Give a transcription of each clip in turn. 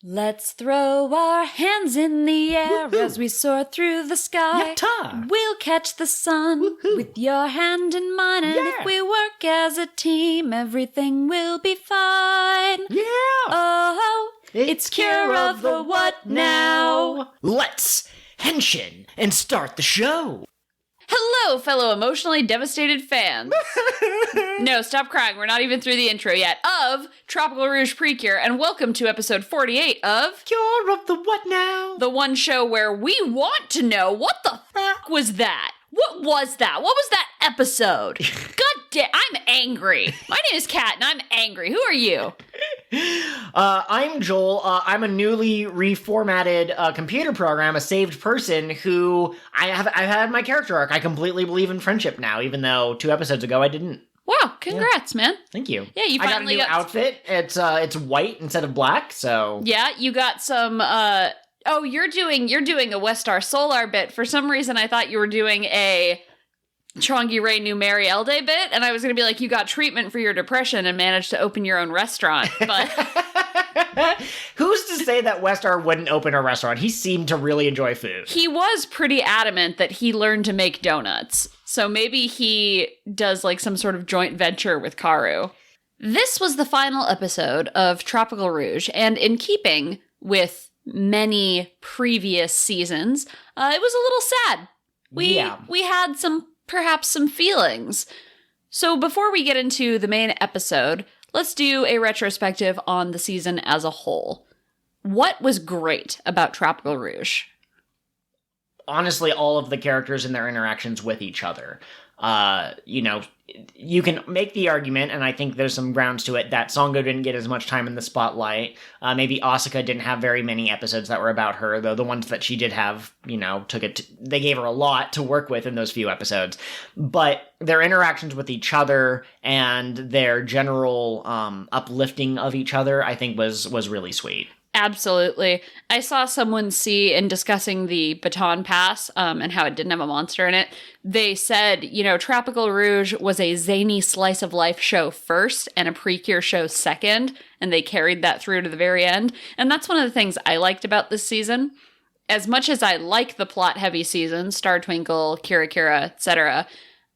Let's throw our hands in the air as we soar through the sky. Yatta! We'll catch the sun with your hand in mine, and if we work as a team, everything will be fine. Yeah! Oh, it's Cure of the What Now? Let's henshin and start the show. Hello, fellow emotionally devastated fans. No, stop crying. We're not even through the intro yet. Of Tropical Rouge PreCure, and welcome to episode 48 of Cure of the What Now? The one show where we want to know what the fuck was that? What was that? What was that episode? God damn, I'm angry. My name is Kat, and I'm angry. Who are you? I'm Joel. I'm a newly reformatted computer program, a saved person who I've had my character arc. I completely believe in friendship now, even though 2 episodes ago I didn't. Wow, congrats, man. Thank you. Yeah, you finally got a new outfit. It's white instead of black, so. Yeah, you got some, oh, you're doing a Westar Solar bit. For some reason, I thought you were doing a Chongi Ray New Mary Elde bit, and I was going to be like, you got treatment for your depression and managed to open your own restaurant, but... Who's to say that Westar wouldn't open a restaurant? He seemed to really enjoy food. He was pretty adamant that he learned to make donuts, so maybe he does like some sort of joint venture with Karu. This was the final episode of Tropical Rouge, and in keeping with many previous seasons, it was a little sad. We had perhaps some feelings. So before we get into the main episode, let's do a retrospective on the season as a whole. What was great about Tropical Rouge? Honestly, all of the characters and their interactions with each other. You can make the argument, and I think there's some grounds to it, that Songo didn't get as much time in the spotlight. Maybe Asuka didn't have very many episodes that were about her, though the ones that she did have, they gave her a lot to work with in those few episodes. But their interactions with each other and their general uplifting of each other, I think was really sweet. Absolutely. I saw someone in discussing the baton pass and how it didn't have a monster in it. They said, Tropical Rouge was a zany slice of life show first and a PreCure show second, and they carried that through to the very end. And that's one of the things I liked about this season. As much as I like the plot-heavy season, Star Twinkle, Kira Kira, etc.,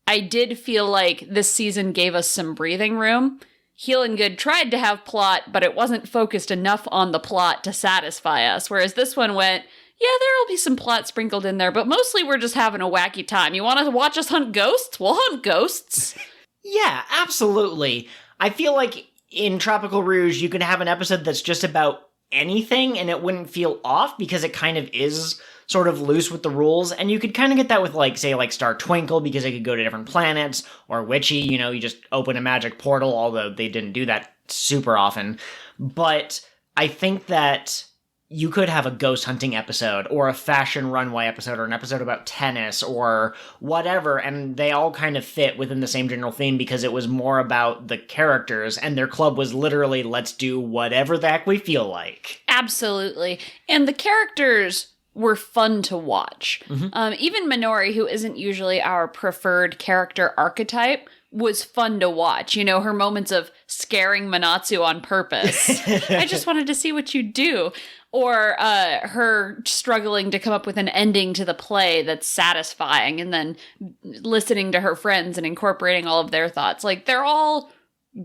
I did feel like this season gave us some breathing room. Healin' Good tried to have plot, but it wasn't focused enough on the plot to satisfy us, whereas this one went, yeah, there'll be some plot sprinkled in there, but mostly we're just having a wacky time. You want to watch us hunt ghosts? We'll hunt ghosts. Yeah, absolutely. I feel like in Tropical Rouge, you could have an episode that's just about anything, and it wouldn't feel off, because it kind of is sort of loose with the rules, and you could kind of get that with, say, Star Twinkle, because it could go to different planets, or Witchy, you just open a magic portal, although they didn't do that super often. But I think that you could have a ghost hunting episode, or a fashion runway episode, or an episode about tennis, or whatever, and they all kind of fit within the same general theme, because it was more about the characters, and their club was literally, let's do whatever the heck we feel like. Absolutely. And the characters were fun to watch. Mm-hmm. Even Minori, who isn't usually our preferred character archetype, was fun to watch. Her moments of scaring Manatsu on purpose. I just wanted to see what you do. Or her struggling to come up with an ending to the play that's satisfying, and then listening to her friends and incorporating all of their thoughts. They're all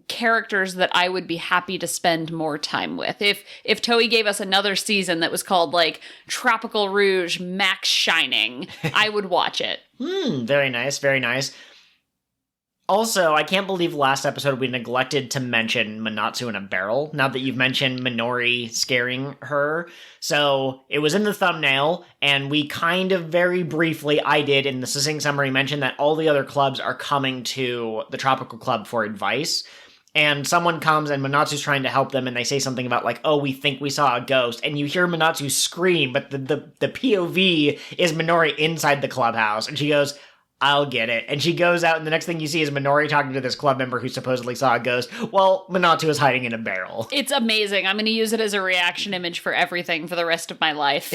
characters that I would be happy to spend more time with. If Toei gave us another season that was called Tropical Rouge Max Shining, I would watch it. Very nice, very nice. Also, I can't believe last episode we neglected to mention Manatsu in a barrel, now that you've mentioned Minori scaring her. So, it was in the thumbnail, and we kind of very briefly, I did in the succinct summary, mention that all the other clubs are coming to the Tropical Club for advice. And someone comes and Manatsu's trying to help them, and they say something about we think we saw a ghost, and you hear Manatsu scream, but the POV is Minori inside the clubhouse, and she goes, I'll get it. And she goes out, and the next thing you see is Minori talking to this club member who supposedly saw a ghost. Well, Manatsu is hiding in a barrel. It's amazing. I'm going to use it as a reaction image for everything for the rest of my life.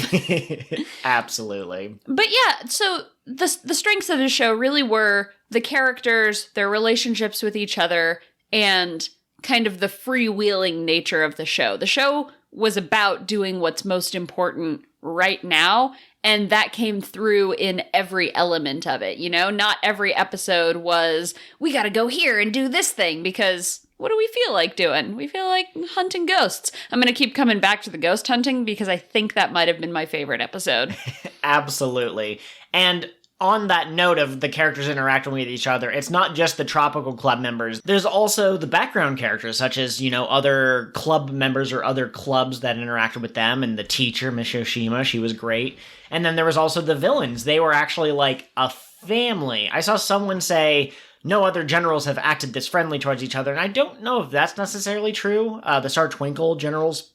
Absolutely. But yeah, so the strengths of the show really were the characters, their relationships with each other, and kind of the freewheeling nature of the show. The show was about doing what's most important right now. And that came through in every element of it. You know, not every episode was, we got to go here and do this thing, because what do we feel like doing? We feel like hunting ghosts. I'm going to keep coming back to the ghost hunting because I think that might have been my favorite episode. Absolutely. And on that note of the characters interacting with each other, it's not just the Tropical Club members. There's also the background characters, such as, you know, other club members or other clubs that interacted with them, and the teacher, Miss Yoshima, she was great. And then there was also the villains. They were actually like a family. I saw someone say, no other generals have acted this friendly towards each other, and I don't know if that's necessarily true. The Star Twinkle generals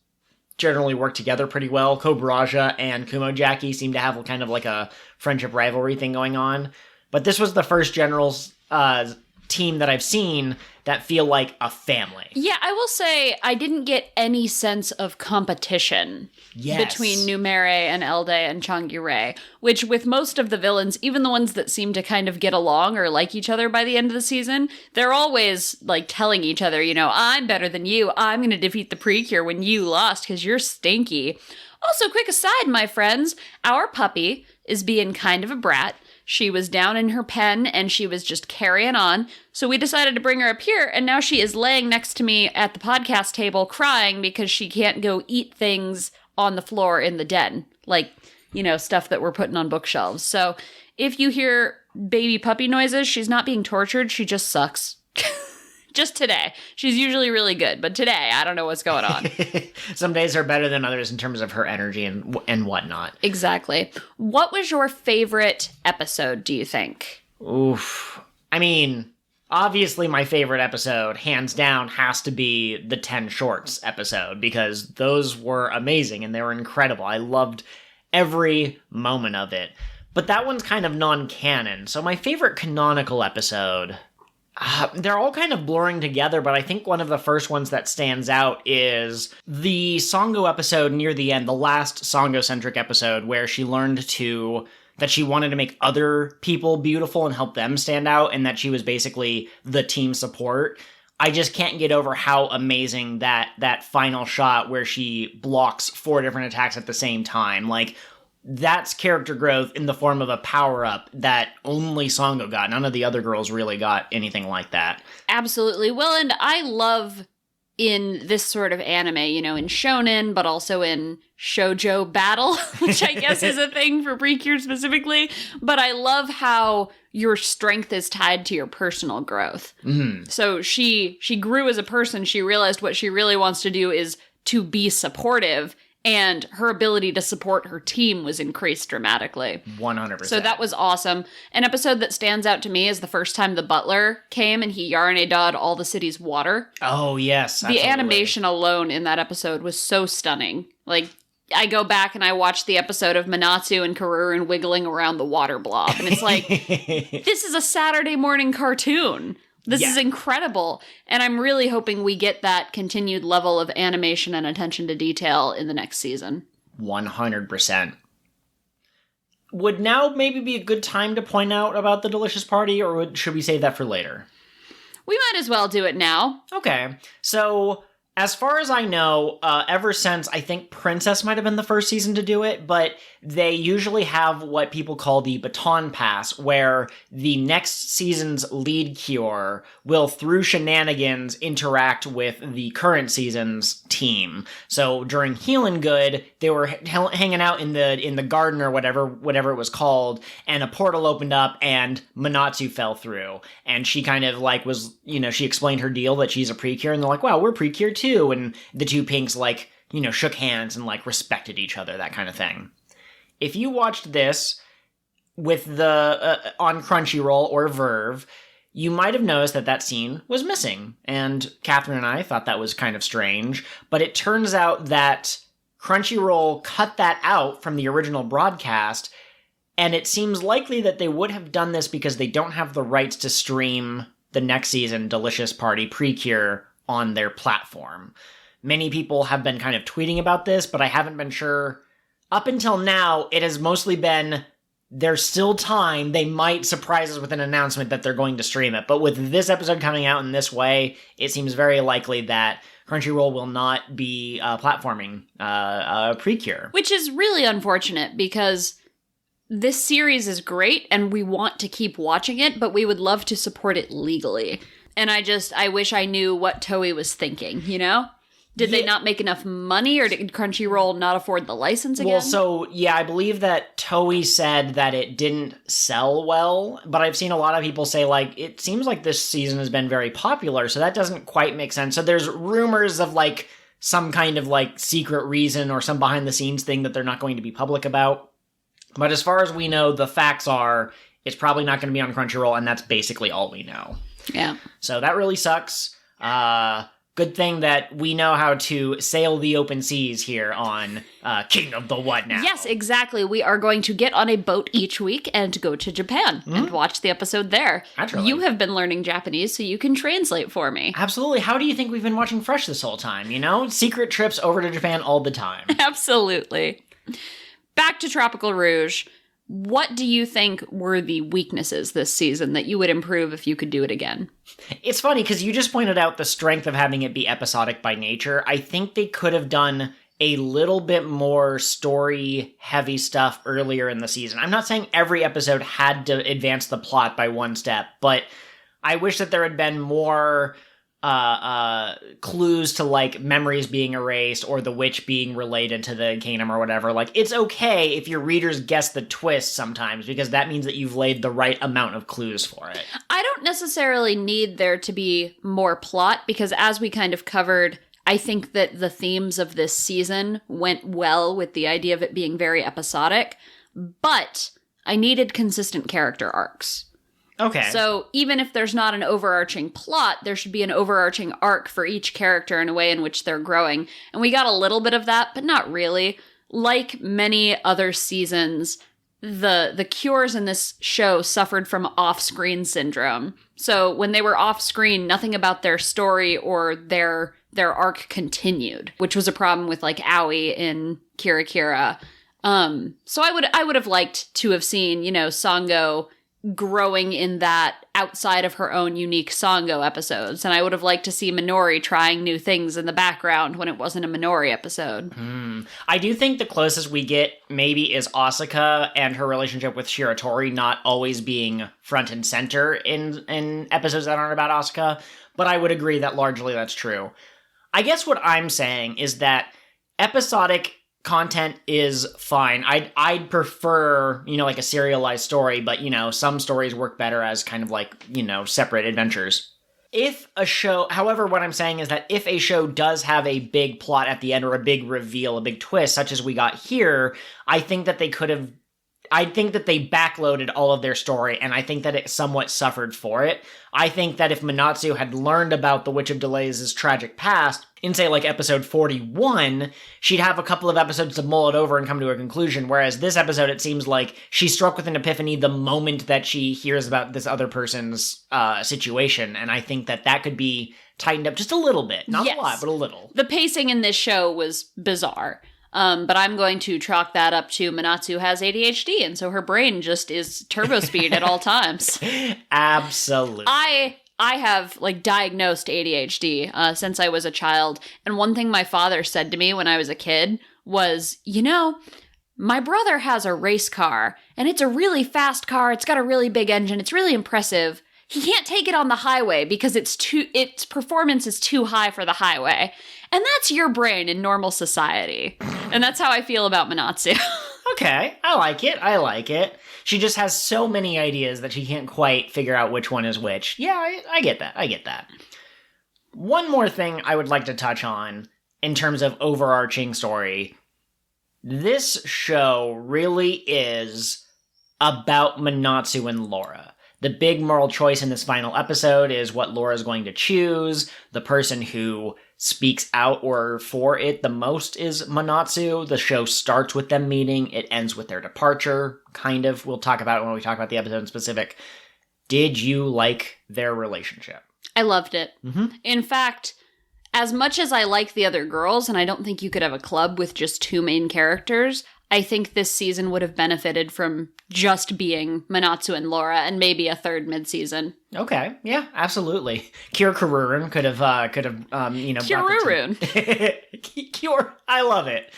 generally work together pretty well. Kobaraja and Kumojaki seem to have kind of like a friendship rivalry thing going on. But this was the first generals team that I've seen that feel like a family. Yeah, I will say I didn't get any sense of competition between Numere and Elde and Changyure, which with most of the villains, even the ones that seem to kind of get along or like each other by the end of the season, they're always like telling each other, you know, I'm better than you. I'm going to defeat the PreCure when you lost because you're stinky. Also, quick aside, my friends, our puppy is being kind of a brat. She was down in her pen and she was just carrying on. So we decided to bring her up here, and now she is laying next to me at the podcast table crying because she can't go eat things on the floor in the den. Like, you know, stuff that we're putting on bookshelves. So if you hear baby puppy noises, she's not being tortured. She just sucks. Just today. She's usually really good, but today, I don't know what's going on. Some days are better than others in terms of her energy and whatnot. Exactly. What was your favorite episode, do you think? Oof. I mean, obviously my favorite episode, hands down, has to be the 10 Shorts episode, because those were amazing and they were incredible. I loved every moment of it. But that one's kind of non-canon, so my favorite canonical episode... they're all kind of blurring together, but I think one of the first ones that stands out is the Songo episode near the end, the last Songo-centric episode, where she learned that she wanted to make other people beautiful and help them stand out, and that she was basically the team support. I just can't get over how amazing that final shot where she blocks 4 different attacks at the same time. Like, that's character growth in the form of a power-up that only Songo got. None of the other girls really got anything like that. Absolutely. Well, and I love in this sort of anime, you know, in shonen, but also in shoujo battle, which I guess is a thing for PreCure specifically. But I love how your strength is tied to your personal growth. Mm-hmm. So she grew as a person. She realized what she really wants to do is to be supportive, and her ability to support her team was increased dramatically. 100%. So that was awesome. An episode that stands out to me is the first time the butler came and he Yaraneda'd all the city's water. Oh, yes. Absolutely. The animation alone in that episode was so stunning. Like, I go back and I watch the episode of Manatsu and Karurun wiggling around the water blob. And it's like, this is a Saturday morning cartoon. This is incredible, and I'm really hoping we get that continued level of animation and attention to detail in the next season. 100%. Would now maybe be a good time to point out about the Delicious Party, or should we save that for later? We might as well do it now. Okay, so... as far as I know, ever since, I think Princess might have been the first season to do it, but they usually have what people call the baton pass, where the next season's lead cure will, through shenanigans, interact with the current season's team. So during Healin' Good, they were hanging out in the garden or whatever it was called, and a portal opened up and Manatsu fell through. And she kind of like was, you know, she explained her deal that she's a PreCure, and they're like, wow, we're PreCure too. And the two pinks like, you know, shook hands and like respected each other, that kind of thing. If you watched this with the on Crunchyroll or Verve, you might have noticed that scene was missing. And Catherine and I thought that was kind of strange, but it turns out that Crunchyroll cut that out from the original broadcast, and it seems likely that they would have done this because they don't have the rights to stream the next season Delicious Party PreCure on their platform. Many people have been kind of tweeting about this, but I haven't been sure. Up until now, it has mostly been there's still time. They might surprise us with an announcement that they're going to stream it. But with this episode coming out in this way, it seems very likely that Crunchyroll will not be platforming PreCure. Which is really unfortunate because this series is great and we want to keep watching it, but we would love to support it legally. And I wish I knew what Toei was thinking, you know? Did they not make enough money, or did Crunchyroll not afford the license again? Well, so, yeah, I believe that Toei said that it didn't sell well, but I've seen a lot of people say, like, it seems like this season has been very popular, so that doesn't quite make sense. So there's rumors of, like, some kind of, like, secret reason or some behind-the-scenes thing that they're not going to be public about. But as far as we know, the facts are, it's probably not going to be on Crunchyroll, and that's basically all we know. Yeah. So that really sucks. Good thing that we know how to sail the open seas here on King of the What now. Yes, exactly. We are going to get on a boat each week and go to Japan and watch the episode there. Naturally. You have been learning Japanese, so you can translate for me. Absolutely. How do you think we've been watching Fresh this whole time, you know? Secret trips over to Japan all the time. Absolutely. Back to Tropical Rouge. What do you think were the weaknesses this season that you would improve if you could do it again? It's funny because you just pointed out the strength of having it be episodic by nature. I think they could have done a little bit more story-heavy stuff earlier in the season. I'm not saying every episode had to advance the plot by one step, but I wish that there had been more clues to, like, memories being erased or the witch being related to the kingdom or whatever. Like, it's okay if your readers guess the twist sometimes, because that means that you've laid the right amount of clues for it. I don't necessarily need there to be more plot, because as we kind of covered, I think that the themes of this season went well with the idea of it being very episodic, but I needed consistent character arcs. Okay. So even if there's not an overarching plot, there should be an overarching arc for each character in a way in which they're growing. And we got a little bit of that, but not really. Like many other seasons, the cures in this show suffered from off-screen syndrome. So when they were off-screen, nothing about their story or their arc continued, which was a problem with, like, Aoi in Kira Kira. So I would have liked to have seen, you know, Sango growing in that outside of her own unique Sango episodes. And I would have liked to see Minori trying new things in the background when it wasn't a Minori episode. I do think the closest we get maybe is Asuka and her relationship with Shiratori not always being front and center in episodes that aren't about Asuka, but I would agree that largely that's true. I guess what I'm saying is that episodic content is fine. I'd prefer, you know, like a serialized story, but, you know, some stories work better as kind of like, you know, separate adventures. If a show, however, what I'm saying is that if a show does have a big plot at the end or a big reveal, a big twist, such as we got here, I think that they backloaded all of their story, and I think that it somewhat suffered for it. I think that if Manatsu had learned about the Witch of Delays' tragic past, in, say, like, episode 41, she'd have a couple of episodes to mull it over and come to a conclusion, whereas this episode, it seems like she struck with an epiphany the moment that she hears about this other person's situation, and I think that that could be tightened up just a little bit. Not a lot, but a little. The pacing in this show was bizarre. But I'm going to chalk that up to Manatsu has ADHD, and so her brain just is turbo speed at all times. Absolutely. I have, like, diagnosed ADHD since I was a child, and one thing my father said to me when I was a kid was, you know, my brother has a race car, and it's a really fast car, it's got a really big engine, it's really impressive. He can't take it on the highway because its performance is too high for the highway. And that's your brain in normal society. And that's how I feel about Manatsu. Okay, I like it. She just has so many ideas that she can't quite figure out which one is which. Yeah, I get that. One more thing I would like to touch on in terms of overarching story. This show really is about Manatsu and Laura. The big moral choice in this final episode is what Laura's going to choose. The person who speaks out or for it the most is Manatsu. The show starts with them meeting. It ends with their departure, kind of. We'll talk about it when we talk about the episode in specific. Did you like their relationship? I loved it. In fact, as much as I like the other girls, and I don't think you could have a club with just two main characters, I think this season would have benefited from just being Manatsu and Laura and maybe a third mid-season. Okay, yeah, absolutely. Kirurun could have Kirurun. Cure, I love it.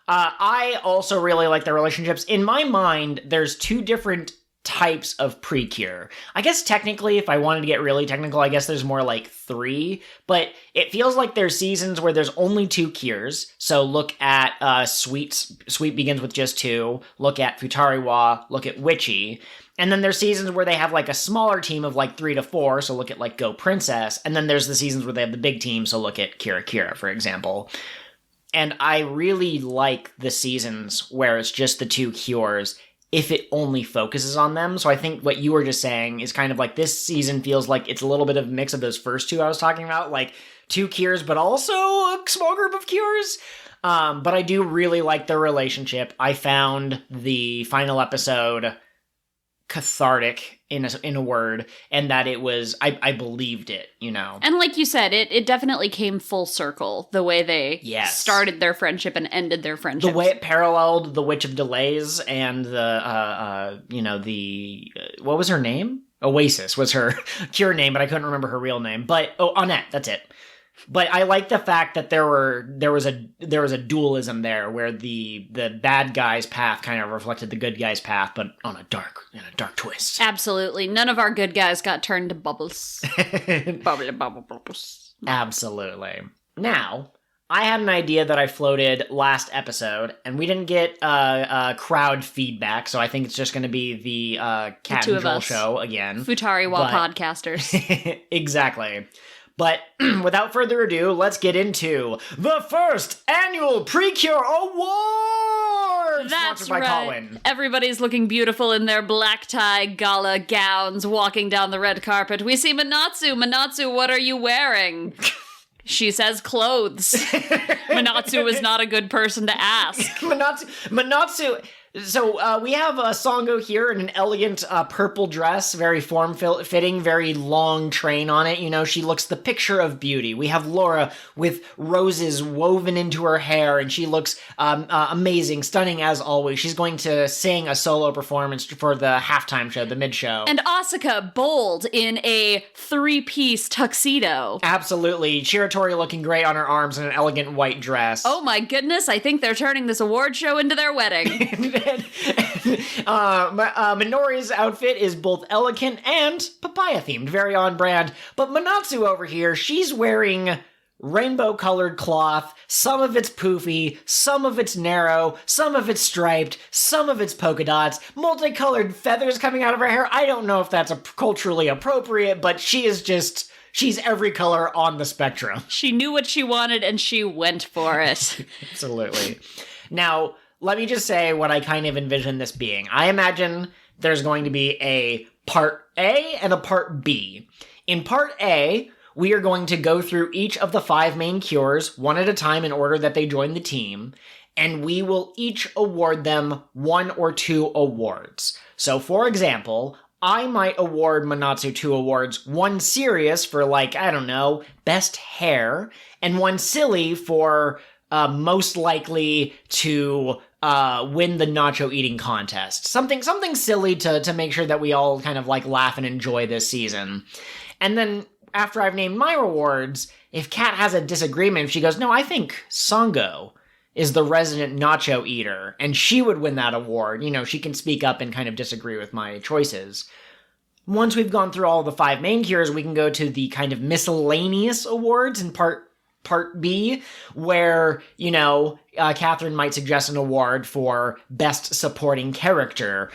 I also really like their relationships. In my mind, there's two different types of PreCure. I guess technically, if I wanted to get really technical, I guess there's more like 3, but it feels like there's seasons where there's only 2 cures. So look at Sweet begins with just 2, look at Futariwa, look at Witchy. And then there's seasons where they have like a smaller team of like 3 to 4, so look at like Go Princess. And then there's the seasons where they have the big team, so look at Kira, for example. And I really like the seasons where it's just the 2 cures if it only focuses on them. So I think what you were just saying is kind of like this season feels like it's a little bit of a mix of those first 2 I was talking about, like 2 cures, but also a small group of cures. But I do really like their relationship. I found the final episode cathartic in a word, and that it was, I believed it, you know. And like you said, it definitely came full circle, the way they started their friendship and ended their friendship. The way it paralleled the Witch of Delays and the, what was her name? Oasis was her cure name, but I couldn't remember her real name. But, Annette, that's it. But I like the fact that there was a dualism there where the bad guy's path kind of reflected the good guy's path, but in a dark twist. Absolutely. None of our good guys got turned to bubbles. Bubbles. Absolutely. Now, I had an idea that I floated last episode, and we didn't get crowd feedback, so I think it's just going to be the Cat and Joel show again. Futariwa podcasters. Exactly. But without further ado, let's get into the first annual PreCure Awards! That's sponsored by right. CotWN. Everybody's looking beautiful in their black tie gala gowns, walking down the red carpet. We see Manatsu. Manatsu, what are you wearing? She says clothes. Manatsu is not a good person to ask. Manatsu. So we have Songo here in an elegant purple dress, very form-fitting, very long train on it. You know, she looks the picture of beauty. We have Laura with roses woven into her hair, and she looks amazing, stunning as always. She's going to sing a solo performance for the halftime show, the mid-show. And Asuka, bold in a 3-piece tuxedo. Absolutely. Shiratori looking great on her arms in an elegant white dress. Oh my goodness, I think they're turning this award show into their wedding. Minori's outfit is both elegant and papaya themed, very on brand. But Manatsu over here, she's wearing rainbow colored cloth. Some of it's poofy, some of it's narrow, some of it's striped, some of it's polka dots, multicolored feathers coming out of her hair. I don't know if that's culturally appropriate, but she's every color on the spectrum. She knew what she wanted and she went for it. Absolutely. Now, let me just say what I kind of envision this being. I imagine there's going to be a part A and a part B. In part A, we are going to go through each of the 5 main cures, one at a time in order that they join the team, and we will each award them 1 or 2 awards. So, for example, I might award Manatsu 2 awards, one serious for, like, I don't know, best hair, and one silly for most likely to win the nacho eating contest. Something silly to make sure that we all kind of like laugh and enjoy this season. And then after I've named my rewards, if Kat has a disagreement, if she goes, no, I think Songo is the resident nacho eater, and she would win that award. You know, she can speak up and kind of disagree with my choices. Once we've gone through all the 5 main cures, we can go to the kind of miscellaneous awards in part B, where, you know, Catherine might suggest an award for best supporting character,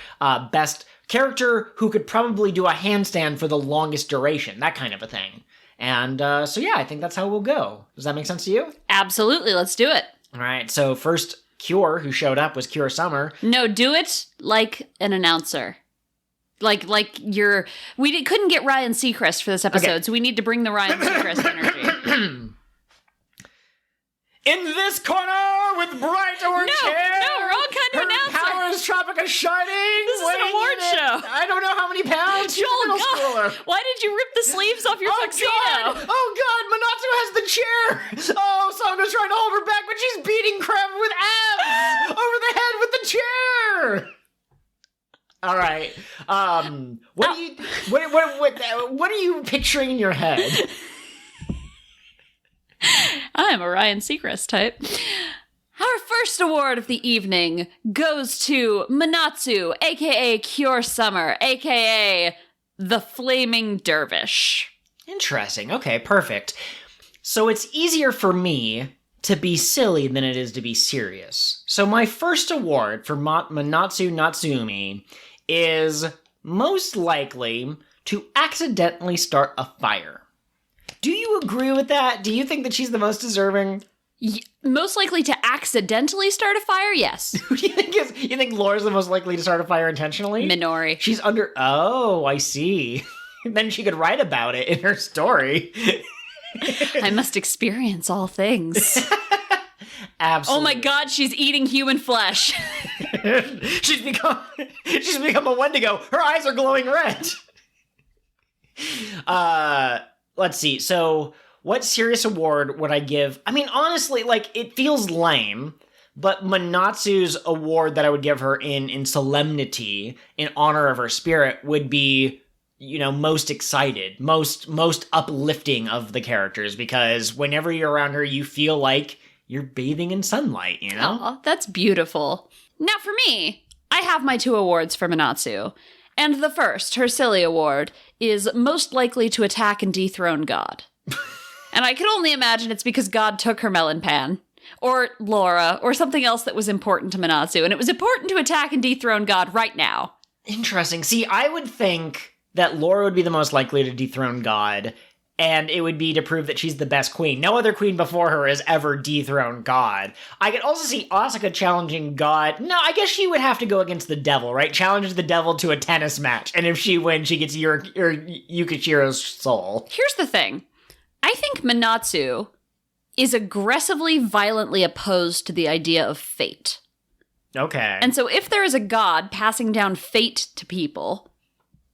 best character who could probably do a handstand for the longest duration, that kind of a thing. And so yeah, I think that's how we'll go. Does that make sense to you? Absolutely, let's do it. All right, so first Cure who showed up was Cure Summer. No, do it like an announcer. Like we couldn't get Ryan Seacrest for this episode, so we need to bring the Ryan Seacrest energy. In this corner with bright orange hair. No, wrong kind of announcer. Her power is Tropica-Shining. This is an award show. I don't know how many pounds. Joel, God, why did you rip the sleeves off your tuxedo? God, Manatsu has the chair. Oh, Songo's trying to hold her back, but she's beating Crab with abs over the head with the All right. What are you picturing in your head? I'm a Ryan Seacrest type. Our first award of the evening goes to Manatsu, aka Cure Summer, aka the Flaming Dervish. Interesting. Okay, perfect. So it's easier for me to be silly than it is to be serious. So my first award for Manatsu Natsumi is most likely to accidentally start a fire. Do you agree with that? Do you think that she's the most deserving? Most likely to accidentally start a fire? Yes. Who do you think is? You think Laura's the most likely to start a fire intentionally? Minori. She's under. Oh, I see. Then she could write about it in her story. I must experience all things. Absolutely. Oh my god, she's eating human flesh. she's become a Wendigo. Her eyes are glowing red. Let's see. So, what serious award would I give? I mean, honestly, like, it feels lame, but Manatsu's award that I would give her in solemnity, in honor of her spirit, would be, most excited, most uplifting of the characters, because whenever you're around her, you feel like you're bathing in sunlight, Oh, that's beautiful. Now for me, I have my 2 awards for Manatsu. And the first, her silly award, is most likely to attack and dethrone God. And I can only imagine it's because God took her melon pan, or Laura, or something else that was important to Manatsu, and it was important to attack and dethrone God right now. Interesting. See, I would think that Laura would be the most likely to dethrone God, and it would be to prove that she's the best queen. No other queen before her has ever dethroned God. I could also see Asuka challenging God. No, I guess she would have to go against the devil, right? Challenge the devil to a tennis match, and if she wins, she gets Yukishiro's soul. Here's the thing. I think Manatsu is aggressively, violently opposed to the idea of fate. Okay. And so if there is a god passing down fate to people,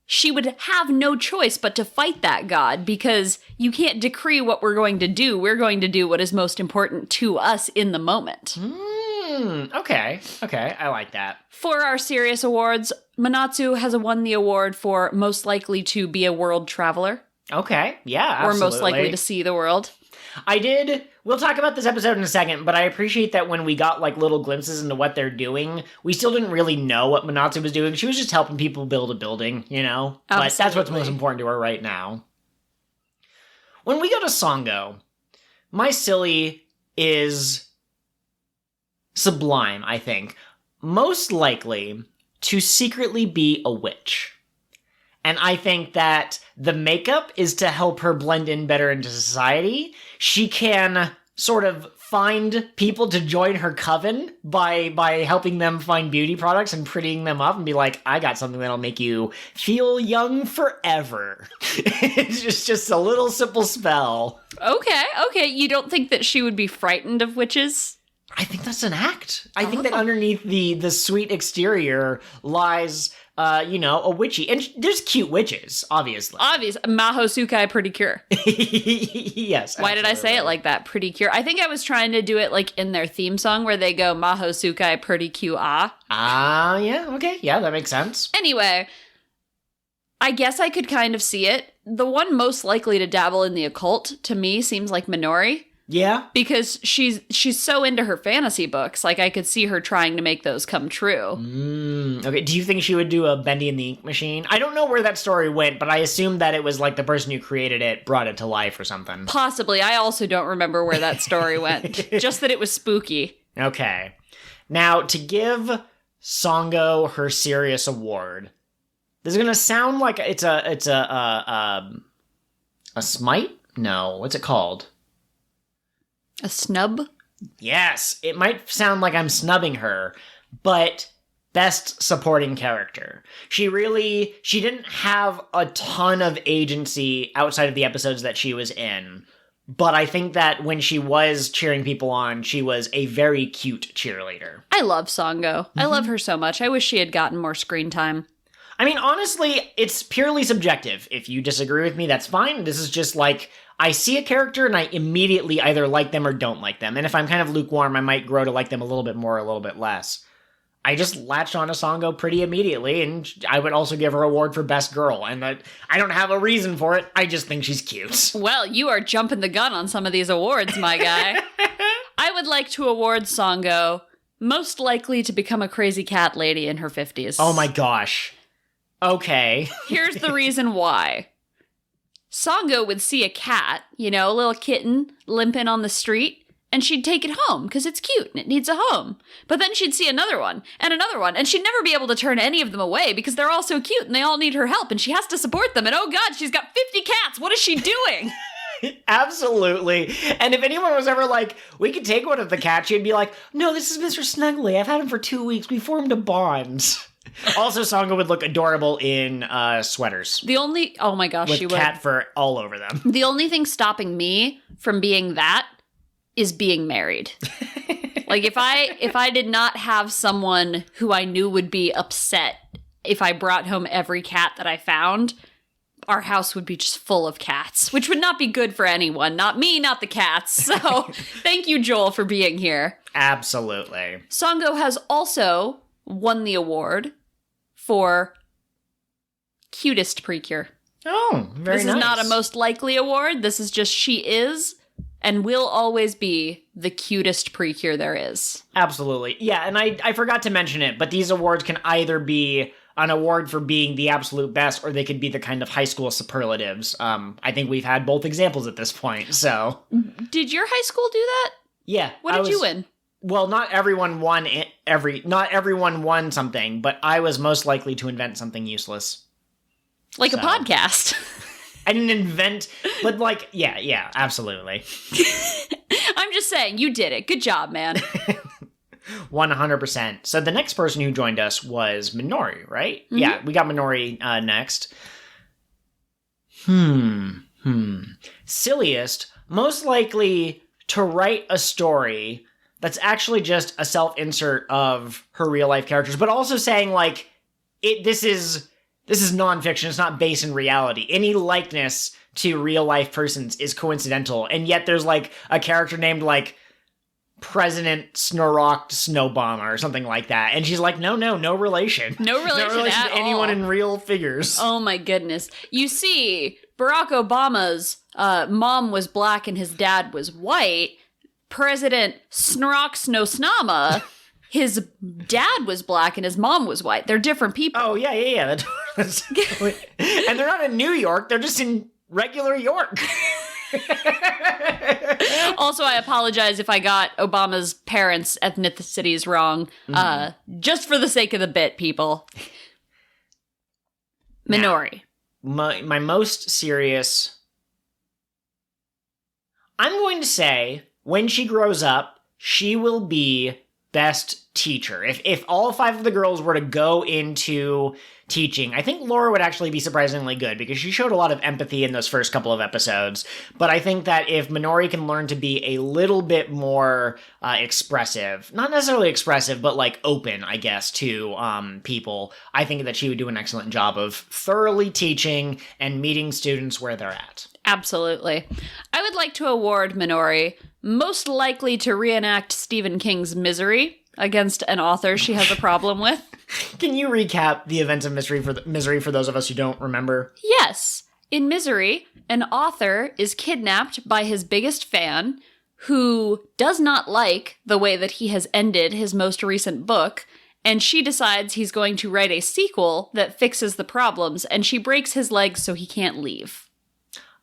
she would have no choice but to fight that god, because you can't decree what we're going to do. We're going to do what is most important to us in the moment. Okay, I like that. For our serious awards, Manatsu has won the award for most likely to be a world traveler. Okay, yeah, absolutely. Or most likely to see the world. We'll talk about this episode in a second, but I appreciate that when we got, little glimpses into what they're doing, we still didn't really know what Manatsu was doing. She was just helping people build a building, Absolutely. But that's what's most important to her right now. When we go to Sango, my silly is sublime, I think. Most likely to secretly be a witch. And I think that the makeup is to help her blend in better into society. She can sort of find people to join her coven by helping them find beauty products and prettying them up and be like, I got something that'll make you feel young forever. It's just a little simple spell. Okay. You don't think that she would be frightened of witches? I think that's an act. I think that underneath the sweet exterior lies... a witchy. And there's cute witches, obviously. Maho Sukai PreCure. Yes. Why did I say it like that? PreCure. I think I was trying to do it in their theme song where they go Maho Sukai PreCure. Yeah, okay. Yeah, that makes sense. Anyway, I guess I could kind of see it. The one most likely to dabble in the occult, to me, seems like Minori. Yeah. Because she's so into her fantasy books. I could see her trying to make those come true. Okay, do you think she would do a Bendy and the Ink Machine? I don't know where that story went, but I assume that it was the person who created it brought it to life or something. Possibly. I also don't remember where that story went. Just that it was spooky. Okay. Now, to give Sango her serious award, this is going to sound like it's a smite? No, what's it called? A snub? Yes, it might sound like I'm snubbing her, but best supporting character. She didn't have a ton of agency outside of the episodes that she was in, but I think that when she was cheering people on, she was a very cute cheerleader. I love Sango. I love her so much. I wish she had gotten more screen time. I mean, honestly, it's purely subjective. If you disagree with me, that's fine. This is just I see a character and I immediately either like them or don't like them. And if I'm kind of lukewarm, I might grow to like them a little bit more, a little bit less. I just latched on to Sango pretty immediately, and I would also give her an award for Best Girl. And I don't have a reason for it. I just think she's cute. Well, you are jumping the gun on some of these awards, my guy. I would like to award Sango most likely to become a crazy cat lady in her 50s. Oh my gosh. Okay. Here's the reason why. Sango would see a cat, a little kitten limping on the street, and she'd take it home because it's cute and it needs a home. But then she'd see another one, and she'd never be able to turn any of them away because they're all so cute and they all need her help and she has to support them. And oh God, she's got 50 cats. What is she doing? Absolutely. And if anyone was ever like, we could take one of the cats, she'd be like, no, this is Mr. Snuggly. I've had him for 2 weeks. We formed a bond. Also, Sango would look adorable in sweaters. Oh my gosh, she would. With cat fur all over them. The only thing stopping me from being that is being married. Like, if I did not have someone who I knew would be upset if I brought home every cat that I found, our house would be just full of cats, which would not be good for anyone. Not me, not the cats. So thank you, Joel, for being here. Absolutely. Sango has also won the award for cutest PreCure. Oh, very nice. This is not a most likely award. This is just she is and will always be the cutest PreCure there is. Absolutely. Yeah, and I forgot to mention it, but these awards can either be an award for being the absolute best, or they could be the kind of high school superlatives. I think we've had both examples at this point, so. Did your high school do that? Yeah. What did you win? Well, not everyone won something, but I was most likely to invent something useless. Like a podcast. I didn't invent, but yeah, absolutely. I'm just saying, you did it. Good job, man. 100%. So the next person who joined us was Minori, right? Mm-hmm. Yeah, we got Minori next. Silliest, most likely to write a story that's actually just a self-insert of her real-life characters, but also saying, this is nonfiction, it's not based in reality. Any likeness to real-life persons is coincidental, and yet there's, a character named, President Snorrock Snowbomber or something like that. And she's like, no relation. No relation at to anyone in real figures. Oh my goodness. You see, Barack Obama's mom was black and his dad was white. President Snorrock Snowsnama, his dad was black and his mom was white. They're different people. Oh, yeah. And they're not in New York. They're just in regular York. Also, I apologize if I got Obama's parents' ethnicities wrong. Just for the sake of the bit, people. Minori. Now, my most serious... I'm going to say, when she grows up, she will be best teacher. If all 5 of the girls were to go into teaching, I think Laura would actually be surprisingly good because she showed a lot of empathy in those first couple of episodes. But I think that if Minori can learn to be a little bit more expressive, not necessarily expressive, but open, I guess, to people, I think that she would do an excellent job of thoroughly teaching and meeting students where they're at. Absolutely. I would like to award Minori most likely to reenact Stephen King's Misery against an author she has a problem with. Can you recap the events of Misery for those of us who don't remember? Yes. In Misery, an author is kidnapped by his biggest fan, who does not like the way that he has ended his most recent book, and she decides he's going to write a sequel that fixes the problems, and she breaks his legs so he can't leave.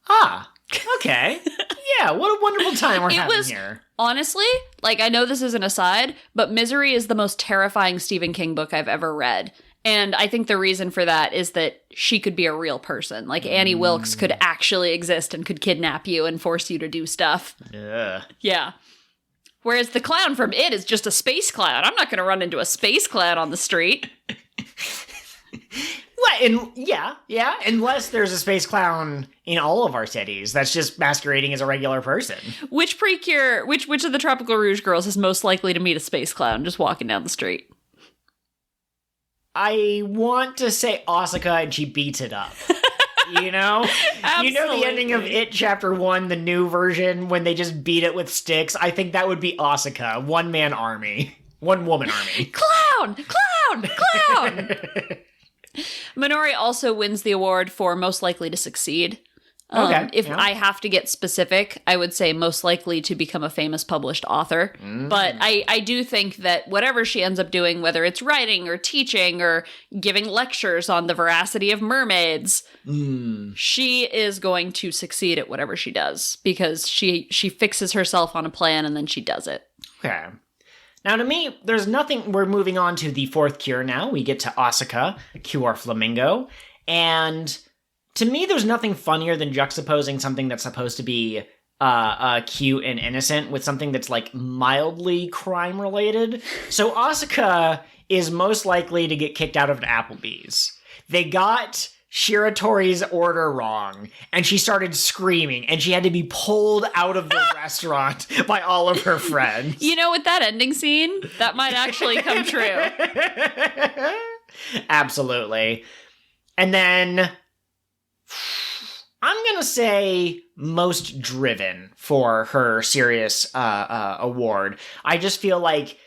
Ah, okay. Yeah, what a wonderful time we're having here. Honestly, I know this is an aside, but Misery is the most terrifying Stephen King book I've ever read. And I think the reason for that is that she could be a real person. Annie Wilkes could actually exist and could kidnap you and force you to do stuff. Yeah. Whereas the clown from It is just a space clown. I'm not going to run into a space clown on the street. Yeah, unless there's a space clown in all of our cities that's just masquerading as a regular person. Which PreCure, which of the Tropical Rouge girls is most likely to meet a space clown just walking down the street? I want to say Asuka, and she beats it up. You know? Absolutely. You know the ending of It Chapter 1, the new version, when they just beat it with sticks? I think that would be Asuka. One-man army. One-woman army. Clown! clown, clown, clown. Minori also wins the award for most likely to succeed. If I have to get specific, I would say most likely to become a famous published author. But I do think that whatever she ends up doing, whether it's writing or teaching or giving lectures on the veracity of mermaids, she is going to succeed at whatever she does because she fixes herself on a plan and then she does it. Okay. Now, to me, there's nothing... We're moving on to the fourth cure now. We get to Asuka, Cure Flamingo, and... To me, there's nothing funnier than juxtaposing something that's supposed to be cute and innocent with something that's, like, mildly crime-related. So Asuka is most likely to get kicked out of an AppleBee's. They got Shiratori's order wrong, and she started screaming, and she had to be pulled out of the restaurant by all of her friends. You know, with that ending scene, that might actually come true. Absolutely. And then... I'm going to say most driven for her serious award. I just feel like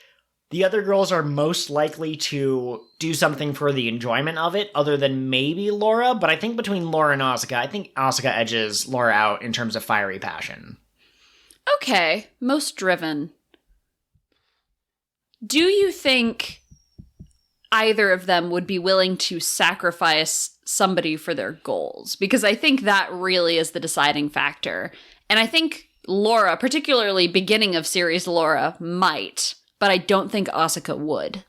the other girls are most likely to do something for the enjoyment of it, other than maybe Laura. But I think between Laura and Asuka, I think Asuka edges Laura out in terms of fiery passion. Okay, most driven. Do you think either of them would be willing to sacrifice somebody for their goals? Because I think that really is the deciding factor. And I think Laura, particularly beginning of series Laura, might, but I don't think Asuka would.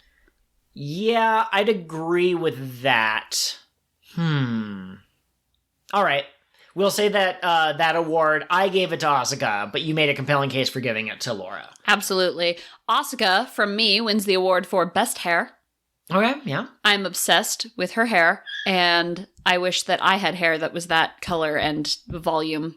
Yeah, I'd agree with that. All right. We'll say that that award, I gave it to Asuka, but you made a compelling case for giving it to Laura. Absolutely. Asuka, from me, wins the award for best hair. Okay, yeah. I'm obsessed with her hair, and I wish that I had hair that was that color and volume.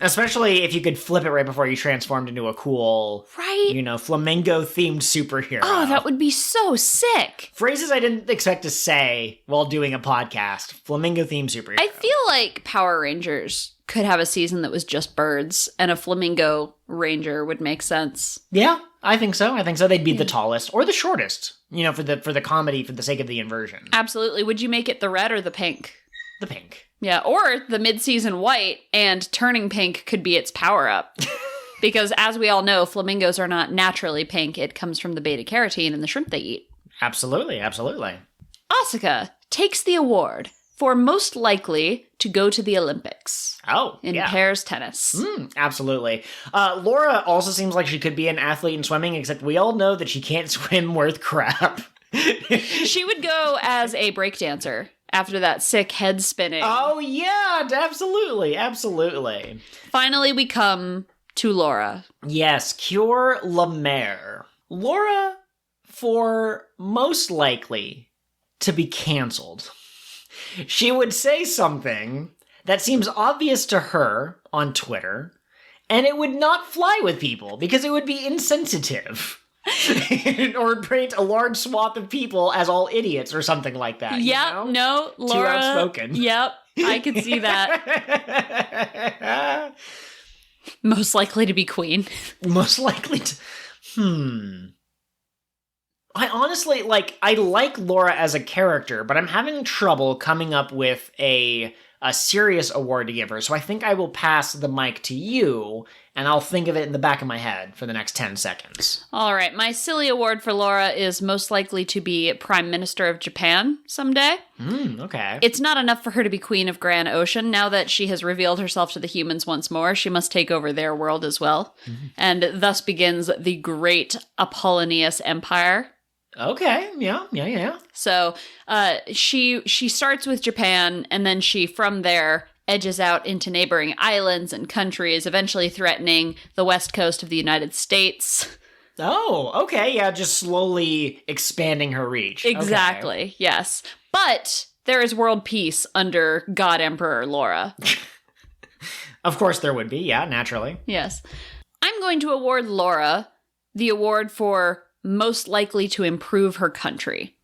Especially if you could flip it right before you transformed into a cool, flamingo-themed superhero. Oh, that would be so sick. Phrases I didn't expect to say while doing a podcast. Flamingo-themed superhero. I feel like Power Rangers could have a season that was just birds, and a flamingo ranger would make sense. Yeah, I think so. They'd be the tallest or the shortest, for the comedy, for the sake of the inversion. Absolutely. Would you make it the red or the pink? The pink. Yeah, or the mid-season white, and turning pink could be its power-up. Because as we all know, flamingos are not naturally pink. It comes from the beta-carotene in the shrimp they eat. Absolutely, absolutely. Asuka takes the award for most likely to go to the Olympics. Oh, in pairs tennis. Absolutely. Laura also seems like she could be an athlete in swimming, except we all know that she can't swim worth crap. She would go as a breakdancer after that sick head spinning. Oh, yeah, absolutely, absolutely. Finally, we come to Laura. Yes, Cure Lemaire. Laura, for most likely to be canceled. She would say something that seems obvious to her on Twitter, and it would not fly with people because it would be insensitive. Or paint a large swath of people as all idiots or something like that. Yeah, no, Laura. Too outspoken. Yep, I could see that. Most likely to be queen. Most likely to... I honestly, I like Laura as a character, but I'm having trouble coming up with a serious award to give her, so I think I will pass the mic to you, and I'll think of it in the back of my head for the next 10 seconds. All right, my silly award for Laura is most likely to be Prime Minister of Japan someday. Okay. It's not enough for her to be Queen of Grand Ocean. Now that she has revealed herself to the humans once more, she must take over their world as well. And thus begins the Great Apollonius Empire. Okay, yeah. So she starts with Japan, and then she, from there, edges out into neighboring islands and countries, eventually threatening the west coast of the United States. Oh, okay, yeah, just slowly expanding her reach. Exactly, okay. Yes. But there is world peace under God Emperor Laura. Of course there would be, yeah, naturally. Yes. I'm going to award Laura the award for most likely to improve her country.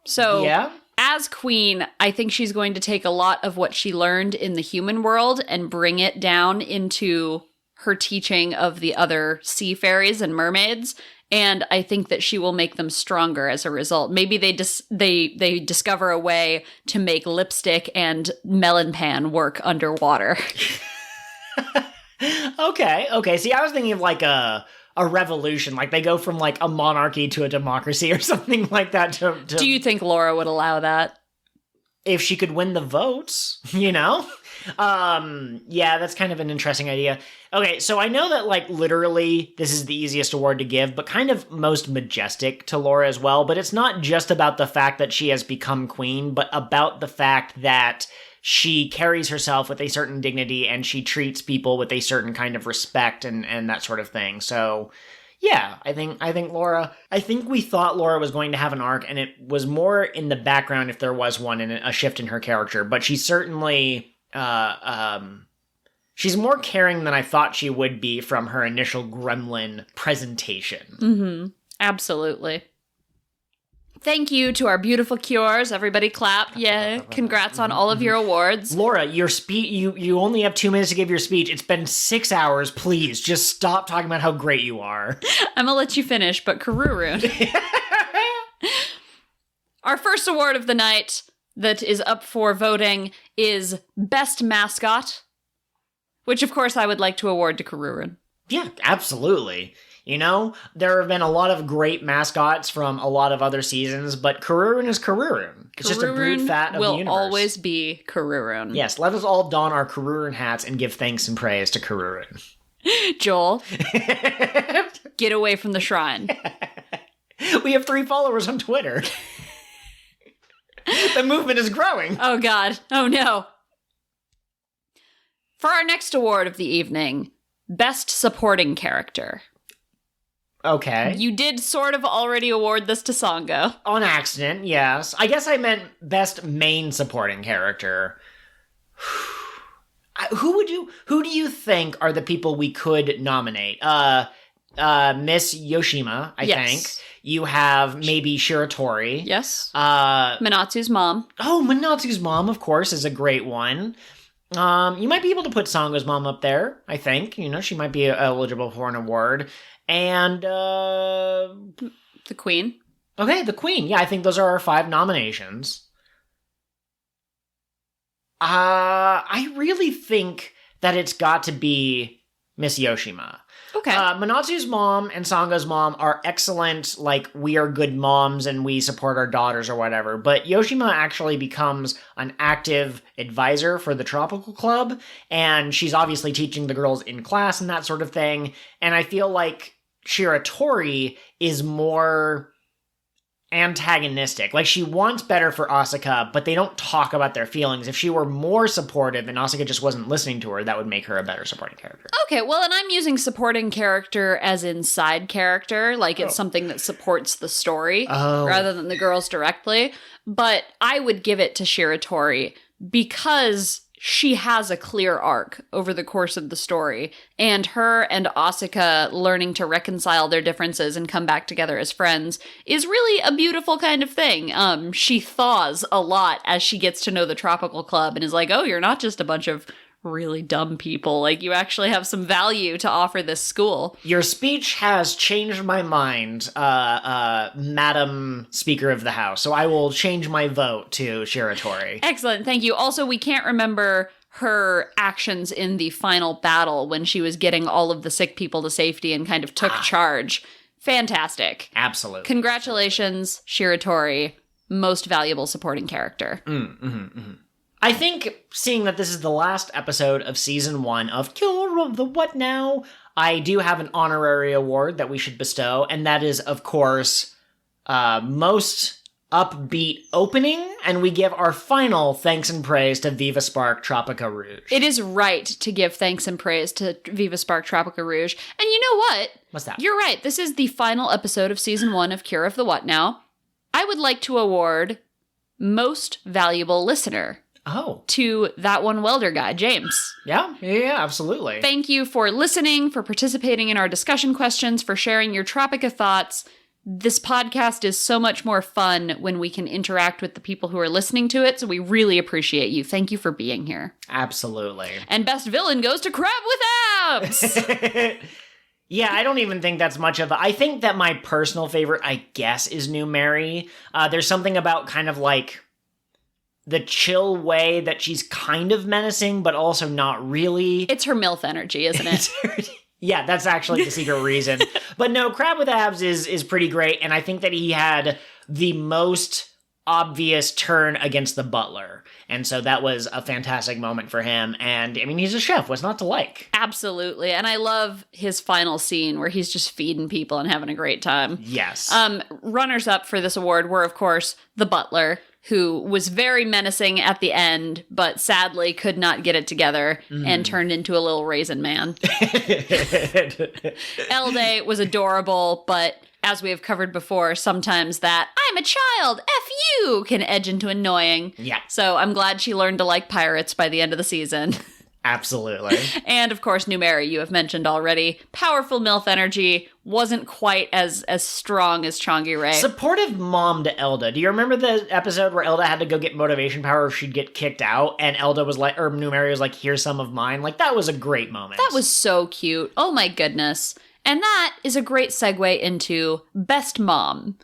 So, as queen, I think she's going to take a lot of what she learned in the human world and bring it down into her teaching of the other sea fairies and mermaids, and I think that she will make them stronger as a result. Maybe they discover a way to make lipstick and melon pan work underwater. Okay. See, I was thinking of like a revolution, like they go from like a monarchy to a democracy or something like that. Do you think Laura would allow that? If she could win the votes, you know? Yeah, that's kind of an interesting idea. Okay, so I know that, like, literally this is the easiest award to give, but kind of most majestic to Laura as well. But it's not just about the fact that she has become queen, but about the fact that she carries herself with a certain dignity and she treats people with a certain kind of respect and that sort of thing. So, yeah, I think Laura, I think we thought Laura was going to have an arc, and it was more in the background if there was one, and a shift in her character, but she certainly, she's more caring than I thought she would be from her initial gremlin presentation. Mm-hmm. Absolutely. Thank you to our beautiful cures. Everybody clap. Yeah. Congrats on all of your awards. Laura, your speech, you only have 2 minutes to give your speech. It's been 6 hours. Please, just stop talking about how great you are. I'm gonna let you finish, but Karurun. Our first award of the night that is up for voting is Best Mascot, which of course I would like to award to Karurun. Yeah, absolutely. You know, there have been a lot of great mascots from a lot of other seasons, but Karurun is Karurun. It's just a brute fat of the universe. Will always be Karurun. Yes, let us all don our Karurun hats and give thanks and praise to Karurun. Joel, get away from the shrine. We have 3 followers on Twitter. The movement is growing. Oh God. Oh no. For our next award of the evening, Best Supporting Character. Okay. You did sort of already award this to Sango. On accident, yes. I guess I meant Best Main Supporting Character. Who do you think are the people we could nominate? Miss Yoshima, I think. You have maybe Shiratori. Yes. Minatsu's mom. Oh, Minatsu's mom, of course, is a great one. You might be able to put Sango's mom up there, I think. You know, she might be eligible for an award. And, the Queen. Okay, the Queen. Yeah, I think those are our 5 nominations. I really think that it's got to be Miss Yoshima. Okay. Minatsu's mom and Sango's mom are excellent, like, we are good moms and we support our daughters or whatever, but Yoshima actually becomes an active advisor for the Tropical Club, and she's obviously teaching the girls in class and that sort of thing, and I feel like Shiratori is more antagonistic. Like, she wants better for Asuka, but they don't talk about their feelings. If she were more supportive and Asuka just wasn't listening to her, that would make her a better supporting character. Okay, well, and I'm using supporting character as in side character, like it's something that supports the story rather than the girls directly. But I would give it to Shiratori because she has a clear arc over the course of the story, and her and Asuka learning to reconcile their differences and come back together as friends is really a beautiful kind of thing. She thaws a lot as she gets to know the Tropical Club and is like, oh, you're not just a bunch of really dumb people. Like, you actually have some value to offer this school. Your speech has changed my mind, Madam Speaker of the House, so I will change my vote to Shiratori. Excellent, thank you. Also, we can't remember her actions in the final battle when she was getting all of the sick people to safety and kind of took charge. Fantastic. Absolutely. Congratulations, Shiratori. Most valuable supporting character. I think, seeing that this is the last episode of Season 1 of Cure of the What Now, I do have an honorary award that we should bestow, and that is, of course, most upbeat opening, and we give our final thanks and praise to Viva Spark Tropica Rouge. It is right to give thanks and praise to Viva Spark Tropica Rouge. And you know what? What's that? You're right. This is the final episode of Season 1 of Cure of the What Now. I would like to award Most Valuable Listener. Oh. To that one welder guy, James. Yeah, absolutely. Thank you for listening, for participating in our discussion questions, for sharing your Tropica thoughts. This podcast is so much more fun when we can interact with the people who are listening to it, so we really appreciate you. Thank you for being here. Absolutely. And Best Villain goes to Crab with Abs! Yeah, I don't even think that's much of a... I think that my personal favorite, I guess, is New Mary. There's something about kind of like the chill way that she's kind of menacing, but also not really. It's her MILF energy, isn't it? Yeah, that's actually the secret reason. But no, Crab with Abs is pretty great, and I think that he had the most obvious turn against the butler. And so that was a fantastic moment for him. And I mean, he's a chef. What's not to like? Absolutely. And I love his final scene where he's just feeding people and having a great time. Yes. Runners up for this award were, of course, the butler, who was very menacing at the end, but sadly could not get it together and turned into a little raisin man. Elde was adorable, but as we have covered before, sometimes that "I'm a child, F you" can edge into annoying. Yeah. So I'm glad she learned to like pirates by the end of the season. Absolutely. And of course, New Mary, you have mentioned already. Powerful MILF energy, wasn't quite as strong as Changi-Ray. Supportive mom to Elda. Do you remember the episode where Elda had to go get motivation power or she'd get kicked out? And Elda was like, or New Mary was like, "Here's some of mine." Like, that was a great moment. That was so cute. Oh my goodness. And that is a great segue into Best Mom.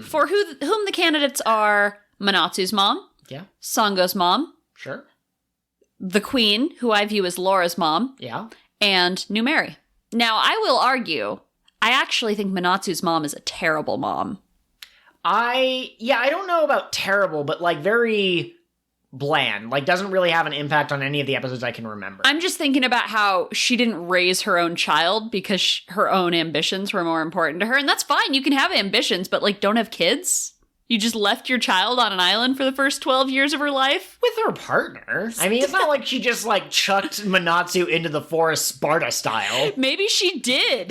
For whom the candidates are Manatsu's mom. Yeah. Sango's mom. Sure. The Queen, who I view as Laura's mom. Yeah. And New Mary. Now, I will argue, I actually think Manatsu's mom is a terrible mom. I don't know about terrible, but like very bland. Like, doesn't really have an impact on any of the episodes I can remember. I'm just thinking about how she didn't raise her own child because her own ambitions were more important to her. And that's fine. You can have ambitions, but like, don't have kids. You just left your child on an island for the first 12 years of her life? With her partner. I mean, it's not like she just, like, chucked Manatsu into the forest Sparta style. Maybe she did.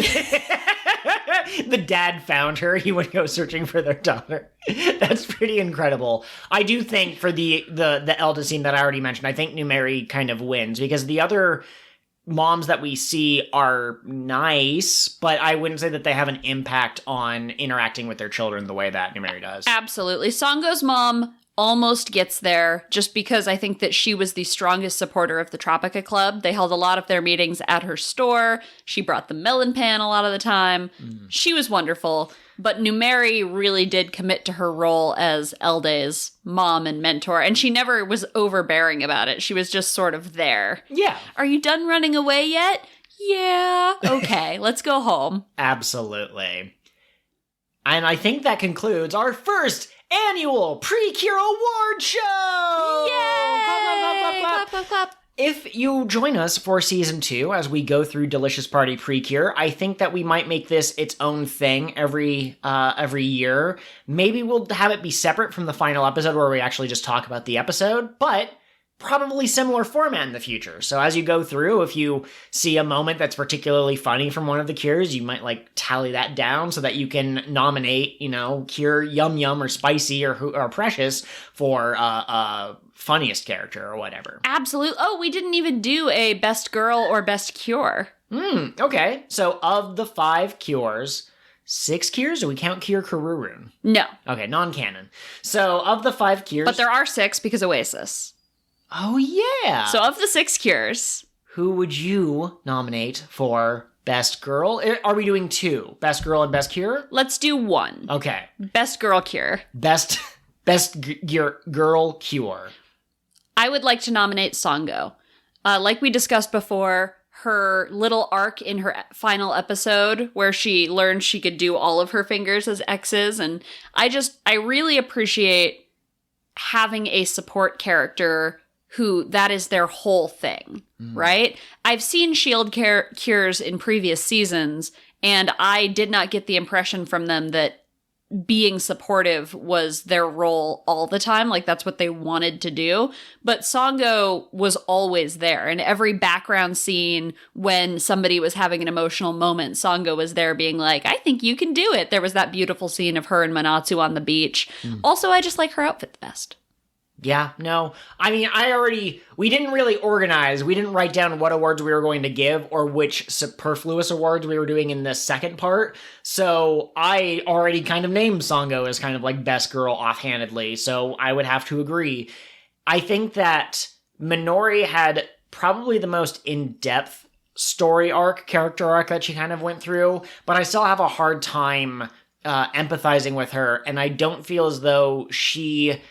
The dad found her. He would go searching for their daughter. That's pretty incredible. I do think for the Elda scene that I already mentioned, I think New Mary kind of wins, because the other moms that we see are nice, but I wouldn't say that they have an impact on interacting with their children the way that New Mary does. Absolutely. Sango's mom almost gets there just because I think that she was the strongest supporter of the Tropica Club. They held a lot of their meetings at her store. She brought the melon pan a lot of the time. She was wonderful. But New Mary really did commit to her role as Elde's mom and mentor, and she never was overbearing about it. She was just sort of there. Yeah. Are you done running away yet? Yeah. Okay, let's go home. Absolutely. And I think that concludes our first annual PreCure Award Show! Yay! Clap, clap, clap, clap, Clap, clap, clap. If you join us for Season 2 as we go through Delicious Party PreCure, I think that we might make this its own thing every year. Maybe we'll have it be separate from the final episode where we actually just talk about the episode, but probably similar format in the future. So as you go through, if you see a moment that's particularly funny from one of the cures, you might like tally that down so that you can nominate, cure Yum Yum or Spicy or Precious for funniest character or whatever. Absolutely. Oh, we didn't even do a best girl or best cure. Okay. So of the 5 cures, 6 cures, or we count Cure Karurun? No. Okay, non-canon. So of the 5 cures... But there are 6 because Oasis. Oh, yeah. So of the 6 cures... Who would you nominate for best girl? Are we doing 2? Best girl and best cure? Let's do 1. Okay. Best girl cure. Best girl cure. I would like to nominate Sango. Like we discussed before, her little arc in her final episode where she learned she could do all of her fingers as X's, and I really appreciate having a support character who that is their whole thing, right? I've seen shield cures in previous seasons, and I did not get the impression from them that being supportive was their role all the time. Like, that's what they wanted to do. But Sango was always there. In every background scene, when somebody was having an emotional moment, Sango was there being like, I think you can do it. There was that beautiful scene of her and Manatsu on the beach. Also, I just like her outfit the best. Yeah, no. I mean, we didn't really organize. We didn't write down what awards we were going to give or which superfluous awards we were doing in the second part. So I already kind of named Sango as kind of like best girl offhandedly. So I would have to agree. I think that Minori had probably the most in-depth story arc, character arc that she kind of went through, but I still have a hard time empathizing with her, and I don't feel as though she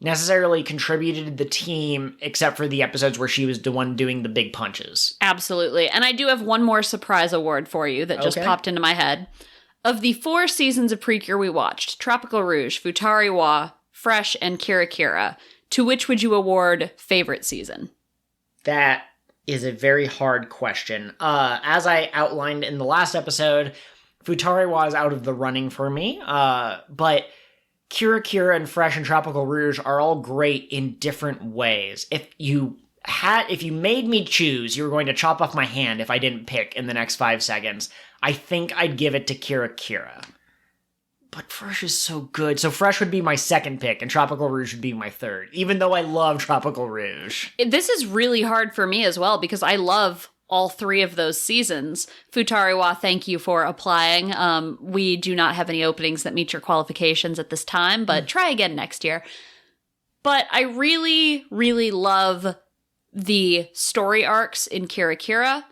necessarily contributed to the team except for the episodes where she was the one doing the big punches. Absolutely. And I do have one more surprise award for you that just popped into my head. Of the 4 seasons of PreCure we watched, Tropical Rouge, Futari-wa, Fresh, and Kira, to which would you award favorite season? That is a very hard question. As I outlined in the last episode, Futari-wa is out of the running for me, but Kira and Fresh and Tropical Rouge are all great in different ways. If you made me choose, you were going to chop off my hand if I didn't pick in the next 5 seconds, I think I'd give it to Kira. But Fresh is so good. So Fresh would be my second pick, and Tropical Rouge would be my third, even though I love Tropical Rouge. This is really hard for me as well, because I love all 3 of those seasons. Futari-wa, thank you for applying. We do not have any openings that meet your qualifications at this time, but try again next year. But I really, really love the story arcs in Kira.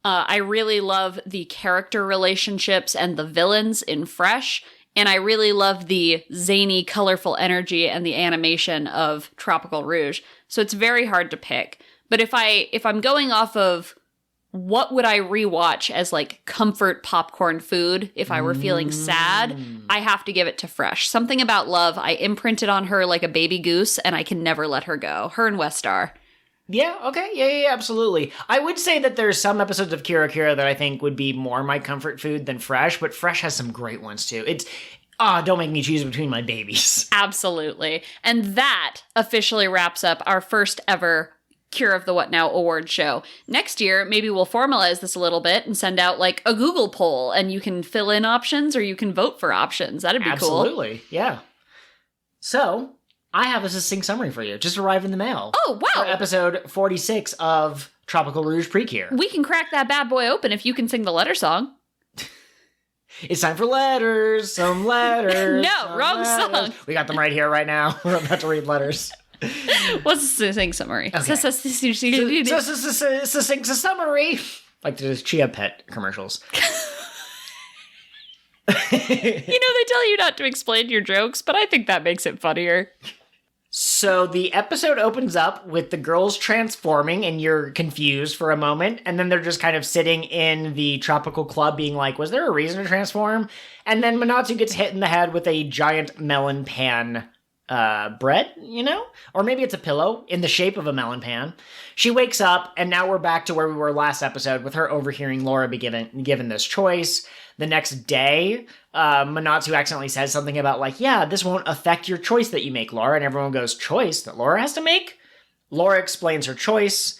I really love the character relationships and the villains in Fresh. And I really love the zany, colorful energy and the animation of Tropical Rouge. So it's very hard to pick. But if I'm going off of what would I rewatch as like comfort popcorn food if I were feeling sad, I have to give it to Fresh. Something about love, I imprinted on her like a baby goose, and I can never let her go. Her and Westar. Yeah, okay, yeah, absolutely. I would say that there's some episodes of Kira that I think would be more my comfort food than Fresh, but Fresh has some great ones too. Don't make me choose between my babies. Absolutely. And that officially wraps up our first ever Cure of the What Now award show. Next year, maybe we'll formalize this a little bit and send out like a Google poll, and you can fill in options or you can vote for options. That'd be cool. Absolutely, yeah. So, I have a succinct summary for you. Just arrived in the mail. Oh, wow. For episode 46 of Tropical Rouge PreCure. We can crack that bad boy open if you can sing the letter song. It's time for letters. Some letters. No, wrong song. We got them right here, right now. We're about to read letters. What's the sing summary? Okay. Succinct summary. Like those Chia Pet commercials. They tell you not to explain your jokes, but I think that makes it funnier. So the episode opens up with the girls transforming, and you're confused for a moment, and then they're just kind of sitting in the tropical club being like, was there a reason to transform? And then Manatsu gets hit in the head with a giant melon pan bread, or maybe it's a pillow in the shape of a melon pan. She wakes up, and now we're back to where we were last episode with her overhearing Laura be given this choice. The next day, Manatsu accidentally says something about like, yeah, this won't affect your choice that you make, Laura, and everyone goes, choice that Laura has to make? Laura explains her choice.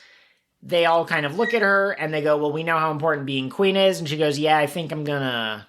They all kind of look at her, and they go, well, we know how important being queen is, and she goes, yeah, I think I'm gonna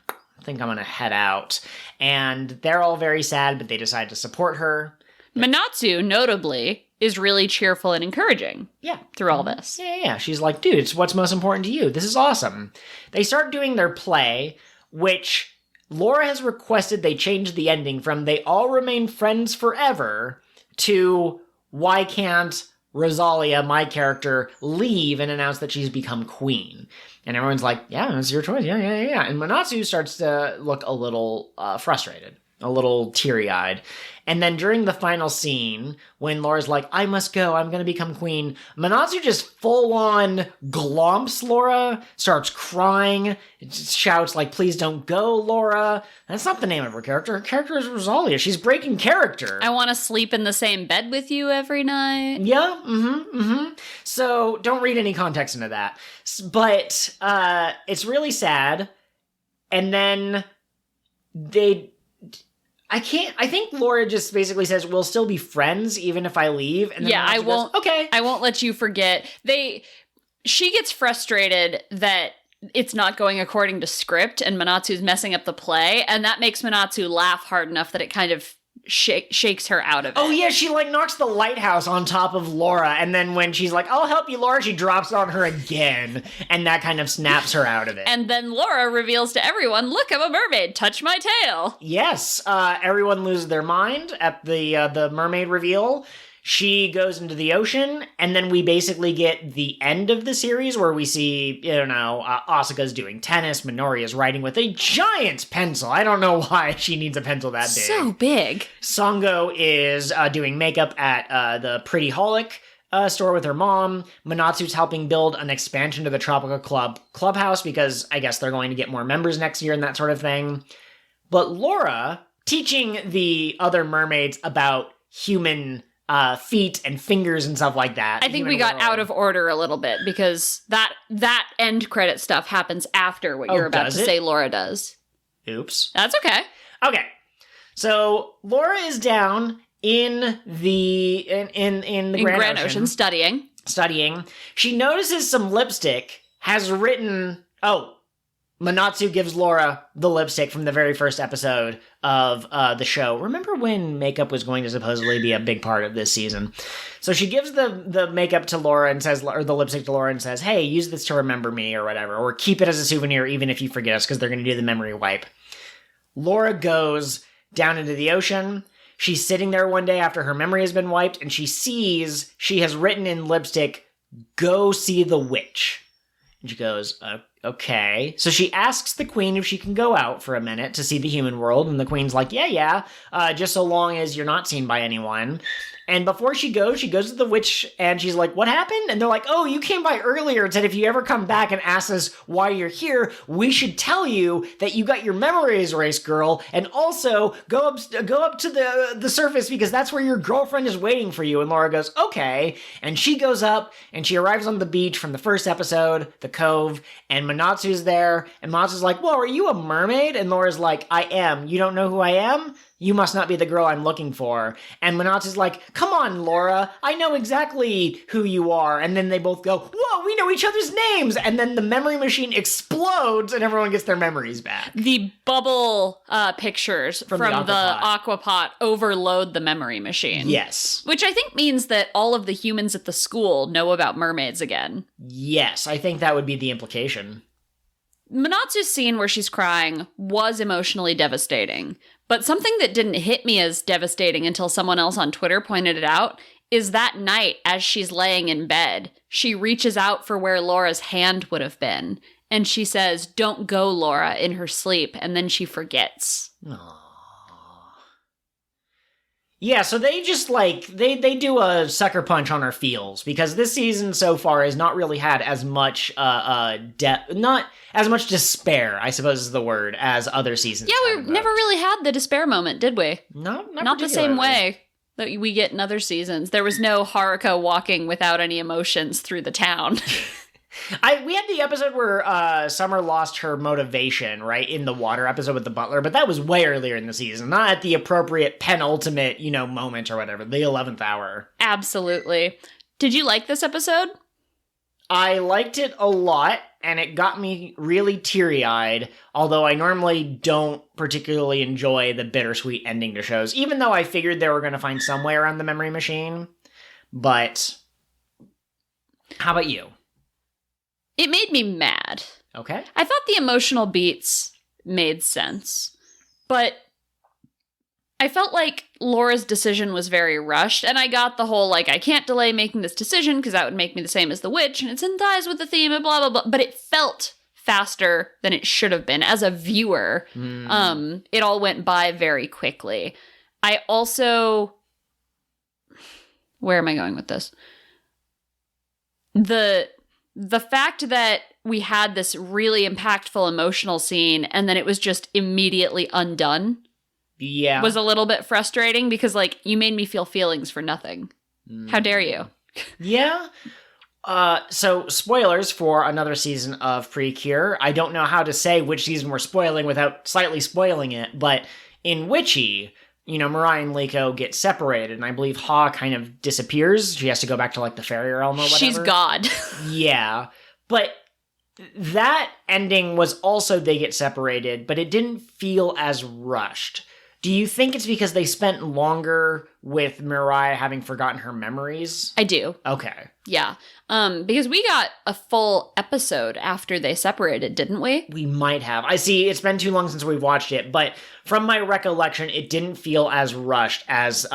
head out. And they're all very sad, but they decide to support her. Manatsu, notably, is really cheerful and encouraging. Yeah. Through all this. Yeah. She's like, dude, it's what's most important to you. This is awesome. They start doing their play, which Laura has requested they change the ending from they all remain friends forever to why can't Rosalia, my character, leave and announce that she's become queen? And everyone's like, yeah, it's your choice. Yeah. And Manatsu starts to look a little frustrated, a little teary-eyed. And then during the final scene, when Laura's like, I must go, I'm going to become queen, Manatsu just full-on glomps Laura, starts crying, shouts like, please don't go, Laura. That's not the name of her character. Her character is Rosalia. She's breaking character. I want to sleep in the same bed with you every night. Yeah, So don't read any context into that. But it's really sad. And then I think Laura just basically says, we'll still be friends even if I leave. And then I won't. Goes, okay. I won't let you forget. She gets frustrated that it's not going according to script and Manatsu's messing up the play. And that makes Manatsu laugh hard enough that it kind of shakes her out of it. Oh yeah, she like knocks the lighthouse on top of Laura, and then when she's like, I'll help you, Laura, she drops it on her again, and that kind of snaps her out of it. And then Laura reveals to everyone, look, I'm a mermaid, touch my tail. Yes, everyone loses their mind at the mermaid reveal. She goes into the ocean, and then we basically get the end of the series where we see, Asuka's doing tennis, Minori is writing with a giant pencil. I don't know why she needs a pencil that big. So big. Songo is doing makeup at the Pretty Holic store with her mom. Manatsu's helping build an expansion to the Tropica Clubhouse because I guess they're going to get more members next year and that sort of thing. But Laura, teaching the other mermaids about human feet and fingers and stuff like that. I think we got out of order a little bit because that end credit stuff happens after what you're about to say Laura does. Oops. That's okay. Okay. So Laura is down in the Grand Ocean studying. She notices some lipstick has written, Manatsu gives Laura the lipstick from the very first episode of the show. Remember when makeup was going to supposedly be a big part of this season? So she gives the makeup to Laura and says, or the lipstick to Laura and says, hey, use this to remember me or whatever, or keep it as a souvenir even if you forget us because they're going to do the memory wipe. Laura goes down into the ocean. She's sitting there one day after her memory has been wiped and she sees she has written in lipstick, go see the witch. And she goes, okay. So she asks the queen if she can go out for a minute to see the human world. And the queen's like, yeah, just so long as you're not seen by anyone. And before she goes to the witch and she's like, what happened? And they're like, oh, you came by earlier and said if you ever come back and ask us why you're here, we should tell you that you got your memories erased, girl. And also go up to the surface because that's where your girlfriend is waiting for you. And Laura goes, okay. And she goes up and she arrives on the beach from the first episode, the cove, and Manatsu's there. And Manatsu's like, whoa, are you a mermaid? And Laura's like, I am. You don't know who I am? You must not be the girl I'm looking for. And Manatsu's like, come on, Laura, I know exactly who you are. And then they both go, whoa, we know each other's names. And then the memory machine explodes and everyone gets their memories back. The bubble pictures from the aquapot overload the memory machine. Yes. Which I think means that all of the humans at the school know about mermaids again. Yes, I think that would be the implication. Manatsu's scene where she's crying was emotionally devastating, but something that didn't hit me as devastating until someone else on Twitter pointed it out is that night as she's laying in bed, she reaches out for where Laura's hand would have been, and she says, don't go, Laura, in her sleep, and then she forgets. Aww. Yeah, so they just, they do a sucker punch on our feels, because this season so far has not really had as much, not as much despair, I suppose is the word, as other seasons. Yeah, we never really had the despair moment, did we? No, not the same way that we get in other seasons. There was no Haruka walking without any emotions through the town. We had the episode where Summer lost her motivation, right, in the water episode with the butler, but that was way earlier in the season, not at the appropriate penultimate, moment or whatever, the 11th hour. Absolutely. Did you like this episode? I liked it a lot, and it got me really teary-eyed, although I normally don't particularly enjoy the bittersweet ending to shows, even though I figured they were going to find some way around the memory machine. But how about you? It made me mad. Okay. I thought the emotional beats made sense, but I felt like Laura's decision was very rushed, and I got the whole, I can't delay making this decision because that would make me the same as the witch, and it's in ties with the theme, and blah, blah, blah, but it felt faster than it should have been. As a viewer, it all went by very quickly. I also... Where am I going with this? The fact that we had this really impactful emotional scene and then it was just immediately undone was a little bit frustrating because, you made me feel feelings for nothing. How dare you? Yeah. So, spoilers for another season of PreCure. I don't know how to say which season we're spoiling without slightly spoiling it, but in Witchy, Mirai and Liko get separated, and I believe Ha kind of disappears. She has to go back to, the fairy realm or whatever. She's God. Yeah. But that ending was also they get separated, but it didn't feel as rushed. Do you think it's because they spent longer with Mirai having forgotten her memories? I do. Okay. Yeah. Because we got a full episode after they separated, didn't we? We might have. I see, it's been too long since we've watched it, but from my recollection, it didn't feel as rushed as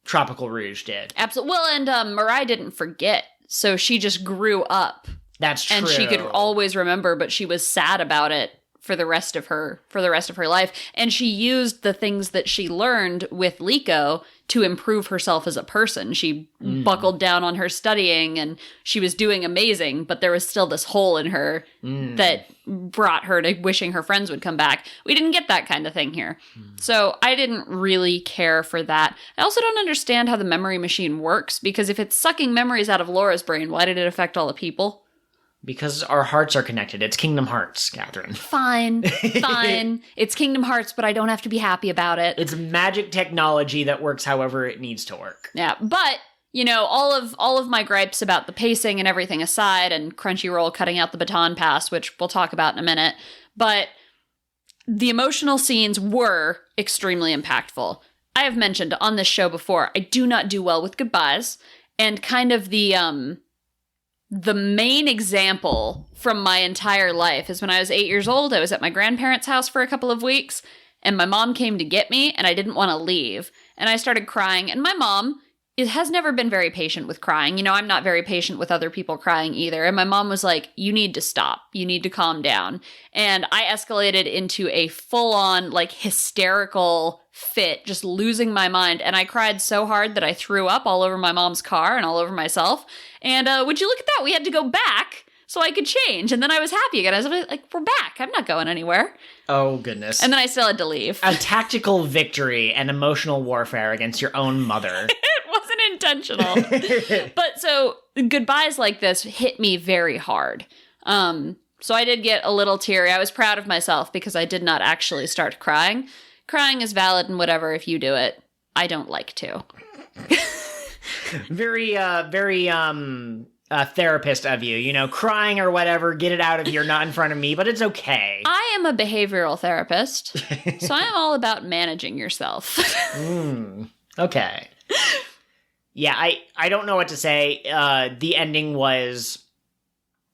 Tropical Rouge did. Absolutely. Well, and Mirai didn't forget, so she just grew up. That's true. And she could always remember, but she was sad about it for the rest of her life. And she used the things that she learned with Liko to improve herself as a person. She buckled down on her studying, and she was doing amazing, but there was still this hole in her that brought her to wishing her friends would come back. We didn't get that kind of thing here. So I didn't really care for that. I also don't understand how the memory machine works, because if it's sucking memories out of Laura's brain, why did it affect all the people? Because our hearts are connected. It's Kingdom Hearts, Catherine. Fine. It's Kingdom Hearts, but I don't have to be happy about it. It's magic technology that works however it needs to work. Yeah, but, you know, all of my gripes about the pacing and everything aside, and Crunchyroll cutting out the baton pass, which we'll talk about in a minute, but the emotional scenes were extremely impactful. I have mentioned on this show before, I do not do well with goodbyes, and kind of the main example from my entire life is when I was 8 years old. I was at my grandparents' house for a couple of weeks, and my mom came to get me, and I didn't want to leave. And I started crying, and my mom has never been very patient with crying. You know, I'm not very patient with other people crying either. And my mom was like, you need to stop. You need to calm down. And I escalated into a full-on, like, hysterical fit, just losing my mind. And I cried so hard that I threw up all over my mom's car and all over myself. And would you look at that? We had to go back so I could change. And then I was happy again. I was like, we're back. I'm not going anywhere. Oh, goodness. And then I still had to leave. A tactical victory and emotional warfare against your own mother. It wasn't intentional. But so goodbyes like this hit me very hard. So I did get a little teary. I was proud of myself because I did not actually start crying. Crying is valid and whatever if you do it. I don't like to. Very therapist of you, you know, crying or whatever, get it out of here, not in front of me, but it's okay. I am a behavioral therapist, so I'm all about managing yourself. Okay. Yeah, I don't know what to say. The ending was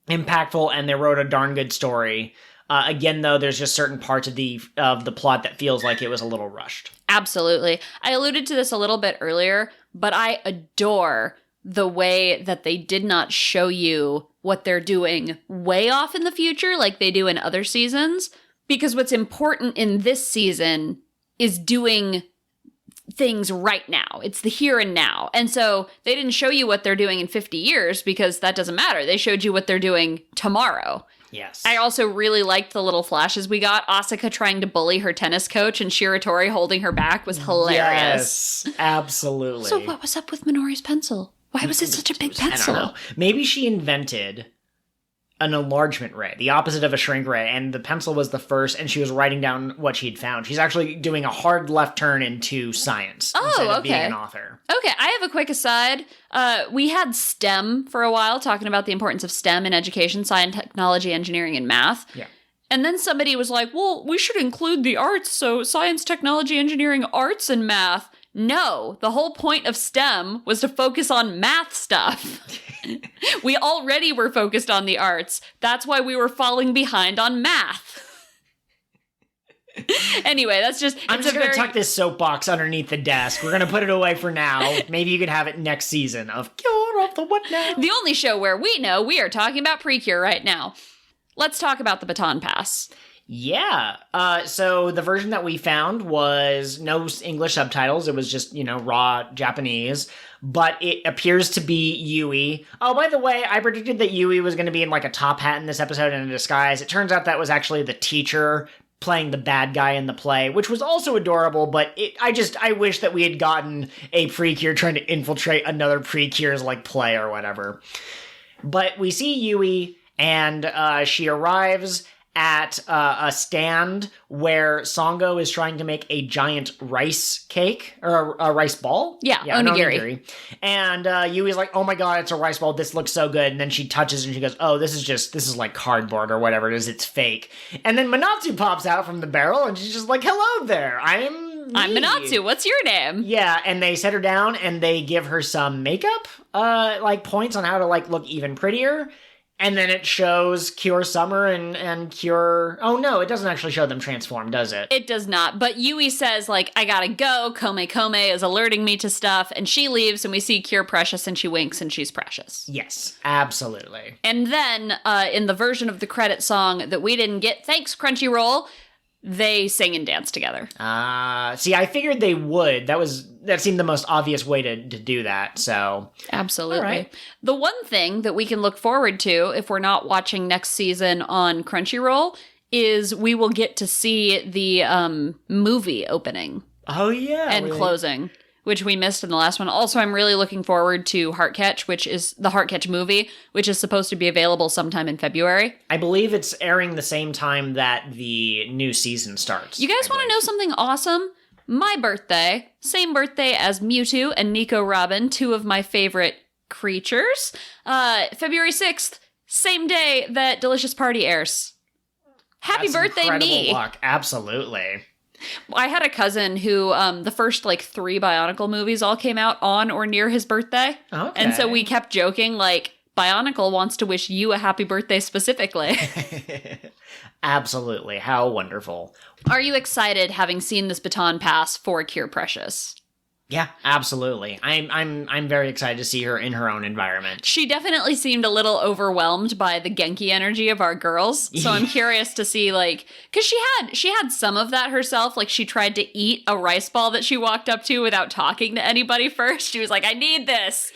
impactful, and they wrote a darn good story. Again, though, there's just certain parts of the plot that feels like it was a little rushed. Absolutely. I alluded to this a little bit earlier, but I adore the way that they did not show you what they're doing way off in the future like they do in other seasons, because what's important in this season is doing things right now. It's the here and now. And so they didn't show you what they're doing in 50 years because that doesn't matter. They showed you what they're doing tomorrow. Yes. I also really liked the little flashes we got. Asuka trying to bully her tennis coach and Shiratori holding her back was hilarious. Yes, absolutely. So what was up with Minori's pencil? Why was it such a big pencil? I don't know. Maybe she invented an enlargement ray, the opposite of a shrink ray, and the pencil was the first, and she was writing down what she'd found. She's actually doing a hard left turn into science instead of being an author. Okay, I have a quick aside. We had STEM for a while, talking about the importance of STEM in education, science, technology, engineering, and math. Yeah. And then somebody was like, well, we should include the arts, so science, technology, engineering, arts, and math. No, the whole point of STEM was to focus on math stuff. We already were focused on the arts. That's why we were falling behind on math. Anyway, that's just... I'm just going to tuck this soapbox underneath the desk. We're going to put it away for now. Maybe you could have it next season of Cure of the What Now? The only show where we know we are talking about PreCure right now. Let's talk about the baton pass. Yeah. So the version that we found was no English subtitles. It was just, raw Japanese. But it appears to be Yui. Oh, by the way, I predicted that Yui was going to be in like a top hat in this episode in a disguise. It turns out that was actually the teacher playing the bad guy in the play, which was also adorable, but I wish that we had gotten a PreCure trying to infiltrate another PreCure's like play or whatever. But we see Yui, and she arrives at a stand where Songo is trying to make a giant rice cake, or a rice ball? Yeah, onigiri. And Yui's like, oh my god, it's a rice ball, this looks so good. And then she touches and she goes, oh, this is like cardboard or whatever it is, it's fake. And then Manatsu pops out from the barrel and she's just like, hello there, I'm Manatsu, what's your name? Yeah, and they set her down and they give her some makeup, points on how to look even prettier. And then it shows Cure Summer and Cure... Oh, no, it doesn't actually show them transform, does it? It does not. But Yui says, like, I gotta go. Kome is alerting me to stuff. And she leaves, and we see Cure Precious, and she winks, and she's precious. Yes, absolutely. And then, in the version of the credit song that we didn't get, thanks, Crunchyroll, they sing and dance together. See, I figured they would. That seemed the most obvious way to do that, so... Absolutely. Right. The one thing that we can look forward to, if we're not watching next season on Crunchyroll, is we will get to see the movie opening. Oh, yeah. And really? Closing, which we missed in the last one. Also, I'm really looking forward to Heartcatch, which is the Heartcatch movie, which is supposed to be available sometime in February. I believe it's airing the same time that the new season starts. You guys want to know something awesome? My birthday, same birthday as Mewtwo and Nico Robin, two of my favorite creatures. February 6th, same day that Delicious Party airs. Happy birthday, me! Luck. Absolutely. I had a cousin who the first 3 Bionicle movies all came out on or near his birthday. Okay. And so we kept joking Bionicle wants to wish you a happy birthday specifically. Absolutely. How wonderful. Are you excited having seen this baton pass for Cure Precious? Yeah, absolutely. I'm very excited to see her in her own environment. She definitely seemed a little overwhelmed by the Genki energy of our girls. So I'm curious to see cuz she had some of that herself. She tried to eat a rice ball that she walked up to without talking to anybody first. She was like, "I need this."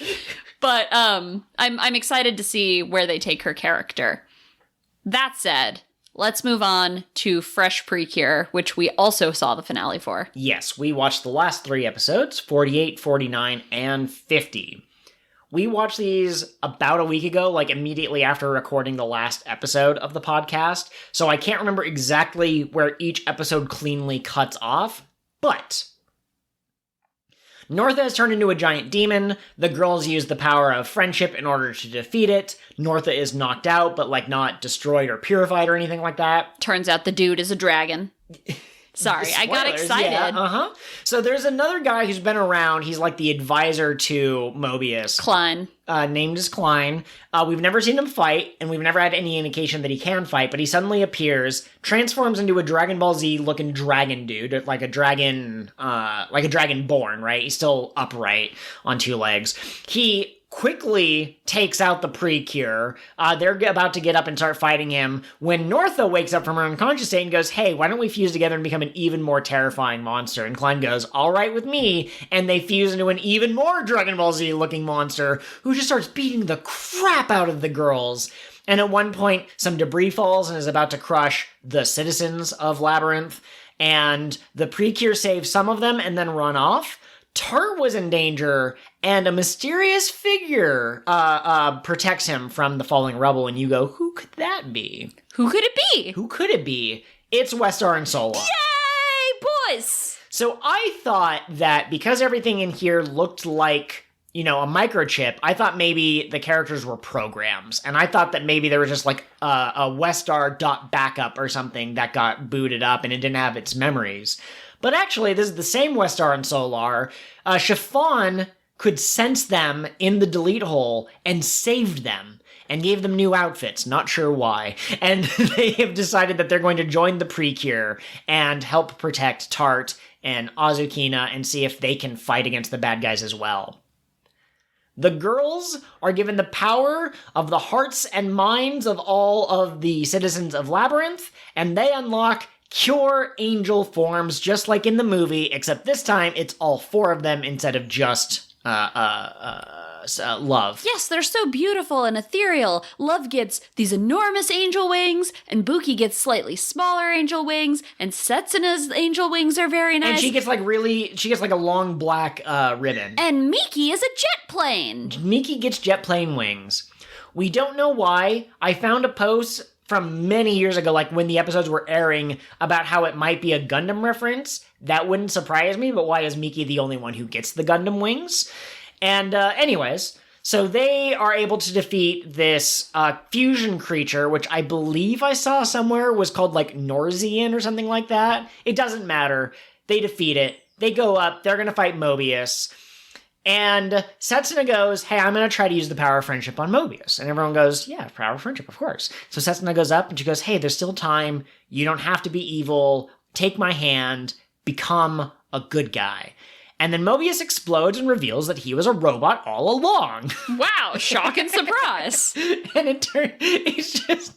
But I'm excited to see where they take her character. That said, let's move on to Fresh PreCure, which we also saw the finale for. Yes, we watched the last 3 episodes, 48, 49, and 50. We watched these about a week ago, immediately after recording the last episode of the podcast, so I can't remember exactly where each episode cleanly cuts off, but... Northa has turned into a giant demon. The girls use the power of friendship in order to defeat it. Northa is knocked out, but not destroyed or purified or anything like that. Turns out the dude is a dragon. Sorry, I got excited. Yeah, So there's another guy who's been around. He's the advisor to Mobius. Klein. Named as Klein. We've never seen him fight, and we've never had any indication that he can fight, but he suddenly appears, transforms into a Dragon Ball Z looking dragon dude, like a dragon born, right? He's still upright on 2 legs. He quickly takes out the PreCure. They're about to get up and start fighting him when Northa wakes up from her unconscious state and goes, "Hey, why don't we fuse together and become an even more terrifying monster?" And Klein goes, "All right with me." And they fuse into an even more Dragon Ball Z looking monster who just starts beating the crap out of the girls. And at one point, some debris falls and is about to crush the citizens of Labyrinth. And the PreCure saves some of them and then run off. Tart was in danger, and a mysterious figure protects him from the falling rubble, and you go, who could that be? Who could it be? Who could it be? It's Westar and Solar. Yay, boys! So I thought that because everything in here looked like, a microchip, I thought maybe the characters were programs, and I thought that maybe there was just a Westar.backup or something that got booted up, and it didn't have its memories. But actually, this is the same Westar and Solar. Chiffon could sense them in the delete hole and saved them and gave them new outfits. Not sure why. And they have decided that they're going to join the PreCure and help protect Tart and Azukina and see if they can fight against the bad guys as well. The girls are given the power of the hearts and minds of all of the citizens of Labyrinth, and they unlock Cure angel forms, just like in the movie, except this time it's all 4 of them instead of just Love. Yes, they're so beautiful and ethereal. Love gets these enormous angel wings, and Buki gets slightly smaller angel wings, and Setsuna's angel wings are very nice. And she gets a long black ribbon. And Miki is a jet plane. Miki gets jet plane wings. We don't know why. I found a post from many years ago, when the episodes were airing, about how it might be a Gundam reference. That wouldn't surprise me, but why is Miki the only one who gets the Gundam wings? And anyways, so they are able to defeat this fusion creature, which I believe I saw somewhere was called Norzian or something like that. It doesn't matter. They defeat it. They go up. They're going to fight Mobius. And Setsuna goes, hey, I'm going to try to use the power of friendship on Mobius. And everyone goes, yeah, power of friendship, of course. So Setsuna goes up and she goes, hey, there's still time. You don't have to be evil. Take my hand. Become a good guy. And then Mobius explodes and reveals that he was a robot all along. Wow, shock and surprise. And it's just...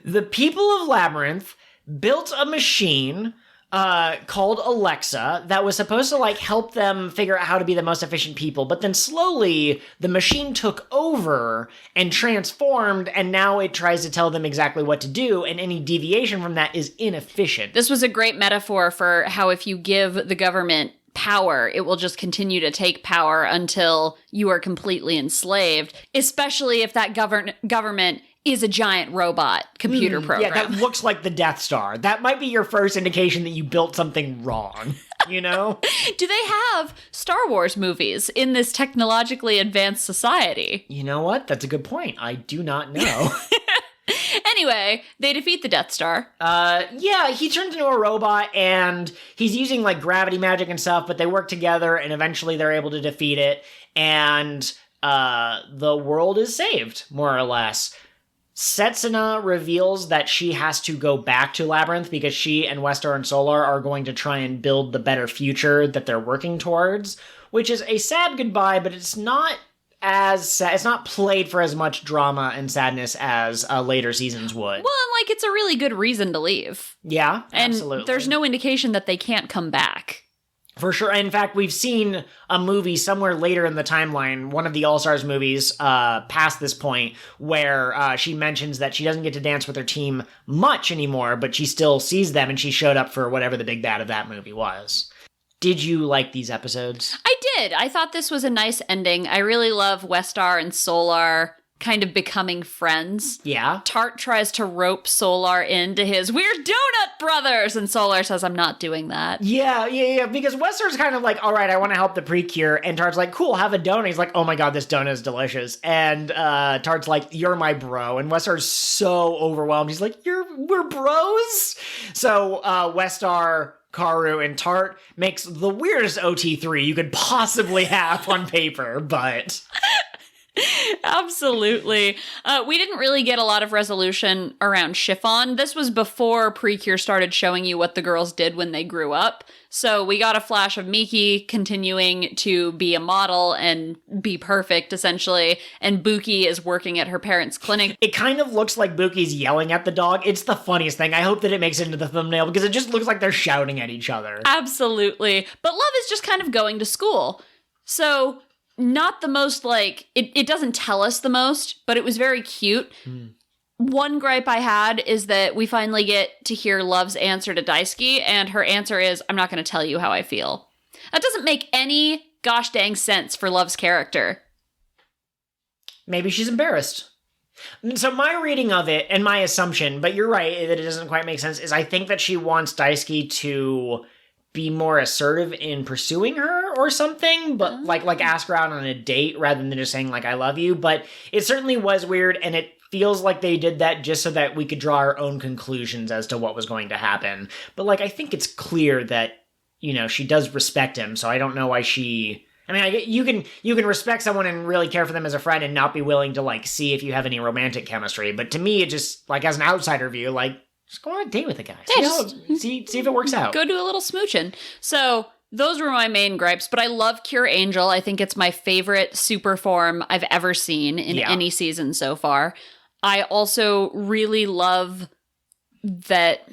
The people of Labyrinth built a machine called Alexa that was supposed to like help them figure out how to be the most efficient people, but then slowly the machine took over and transformed, and now it tries to tell them exactly what to do, and any deviation from that is inefficient. This was a great metaphor for how if you give the government power, it will just continue to take power until you are completely enslaved, especially if that government is a giant robot computer program. Yeah, that looks like the Death Star. That might be your first indication that you built something wrong, you know? Do they have Star Wars movies in this technologically advanced society? You know what? That's a good point. I do not know. Anyway, they defeat the Death Star. Yeah, he turns into a robot, and he's using, like, gravity magic and stuff, but they work together, and eventually they're able to defeat it, and the world is saved, more or less. Setsuna reveals that she has to go back to Labyrinth because she and Westar and Solar are going to try and build the better future that they're working towards, which is a sad goodbye, but it's not as sad. It's not played for as much drama and sadness as later seasons would. Well, and like it's a really good reason to leave. Yeah, and absolutely. There's no indication that they can't come back. For sure. In fact, we've seen a movie somewhere later in the timeline, one of the All-Stars movies past this point, where she mentions that she doesn't get to dance with her team much anymore, but she still sees them, and she showed up for whatever the big bad of that movie was. Did you like these episodes? I did. I thought this was a nice ending. I really love Westar and Solar kind of becoming friends. Yeah. Tart tries to rope Solar into his "we're donut brothers," and Solar says, "I'm not doing that." Yeah, because Westar's kind of like, all right, I want to help the PreCure, and Tart's like, cool, have a donut. He's like, oh my god, this donut is delicious. And Tart's like, you're my bro. And Westar's so overwhelmed. He's like, we're bros? So Westar, Karu, and Tart makes the weirdest OT3 you could possibly have on paper, but... Absolutely. We didn't really get a lot of resolution around Chiffon. This was before PreCure started showing you what the girls did when they grew up. So we got a flash of Miki continuing to be a model and be perfect, essentially. And Buki is working at her parents' clinic. It kind of looks like Buki's yelling at the dog. It's the funniest thing. I hope that it makes it into the thumbnail because it just looks like they're shouting at each other. Absolutely. But Love is just kind of going to school. So... not the most, like, it doesn't tell us the most, but it was very cute. One gripe I had is that we finally get to hear Love's answer to Daisuke, and her answer is, I'm not going to tell you how I feel. That doesn't make any gosh dang sense for Love's character. Maybe she's embarrassed. So my reading of it, and my assumption, but you're right that it doesn't quite make sense, is I think that she wants Daisuke to... be more assertive in pursuing her or something, but like ask her out on a date rather than just saying like, I love you. But it certainly was weird, and it feels like they did that just so that we could draw our own conclusions as to what was going to happen. But like, I think it's clear that, you know, she does respect him, so I don't know why she... I mean, you can respect someone and really care for them as a friend and not be willing to like see if you have any romantic chemistry. But to me, it just, like, as an outsider view, like, just go on a date with a guy. See if it works out. Go do a little smooching. So those were my main gripes, but I love Cure Angel. I think it's my favorite super form I've ever seen in any season so far. I also really love that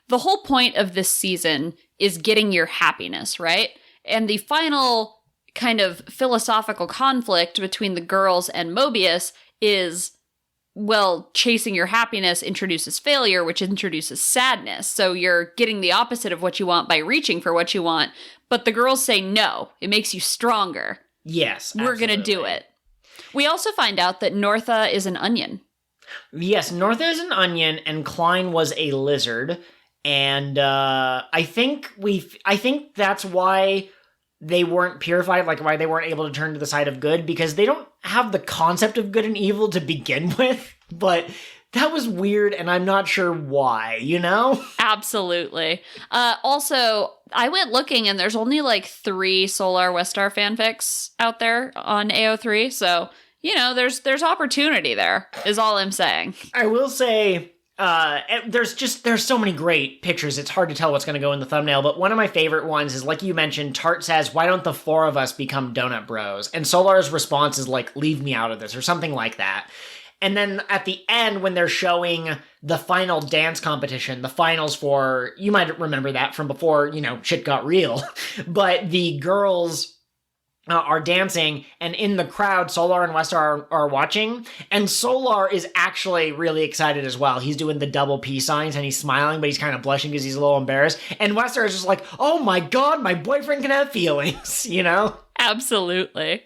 the whole point of this season is getting your happiness, right? And the final kind of philosophical conflict between the girls and Mobius is... well, chasing your happiness introduces failure, which introduces sadness. So you're getting the opposite of what you want by reaching for what you want. But the girls say no. It makes you stronger. Yes, We're going to do it. We also find out that Northa is an onion. Yes, Northa is an onion, and Klein was a lizard. And I think that's why they weren't purified, like why they weren't able to turn to the side of good, because they don't have the concept of good and evil to begin with, but that was weird, and I'm not sure why, you know? Absolutely. Also, I went looking, and there's only like 3 Solar Westar fanfics out there on AO3, so, you know, there's opportunity there, is all I'm saying. I will say, there's so many great pictures, it's hard to tell what's going to go in the thumbnail, but one of my favorite ones is, like you mentioned, Tart says, why don't the 4 of us become donut bros? And Solar's response is like, leave me out of this, or something like that. And then at the end, when they're showing the final dance competition, the finals for, you might remember that from before, you know, shit got real, but the girls are dancing, and in the crowd, Solar and Westar are watching, and Solar is actually really excited as well. He's doing the double P signs, and he's smiling, but he's kind of blushing because he's a little embarrassed, and Westar is just like, oh my god, my boyfriend can have feelings, you know? Absolutely.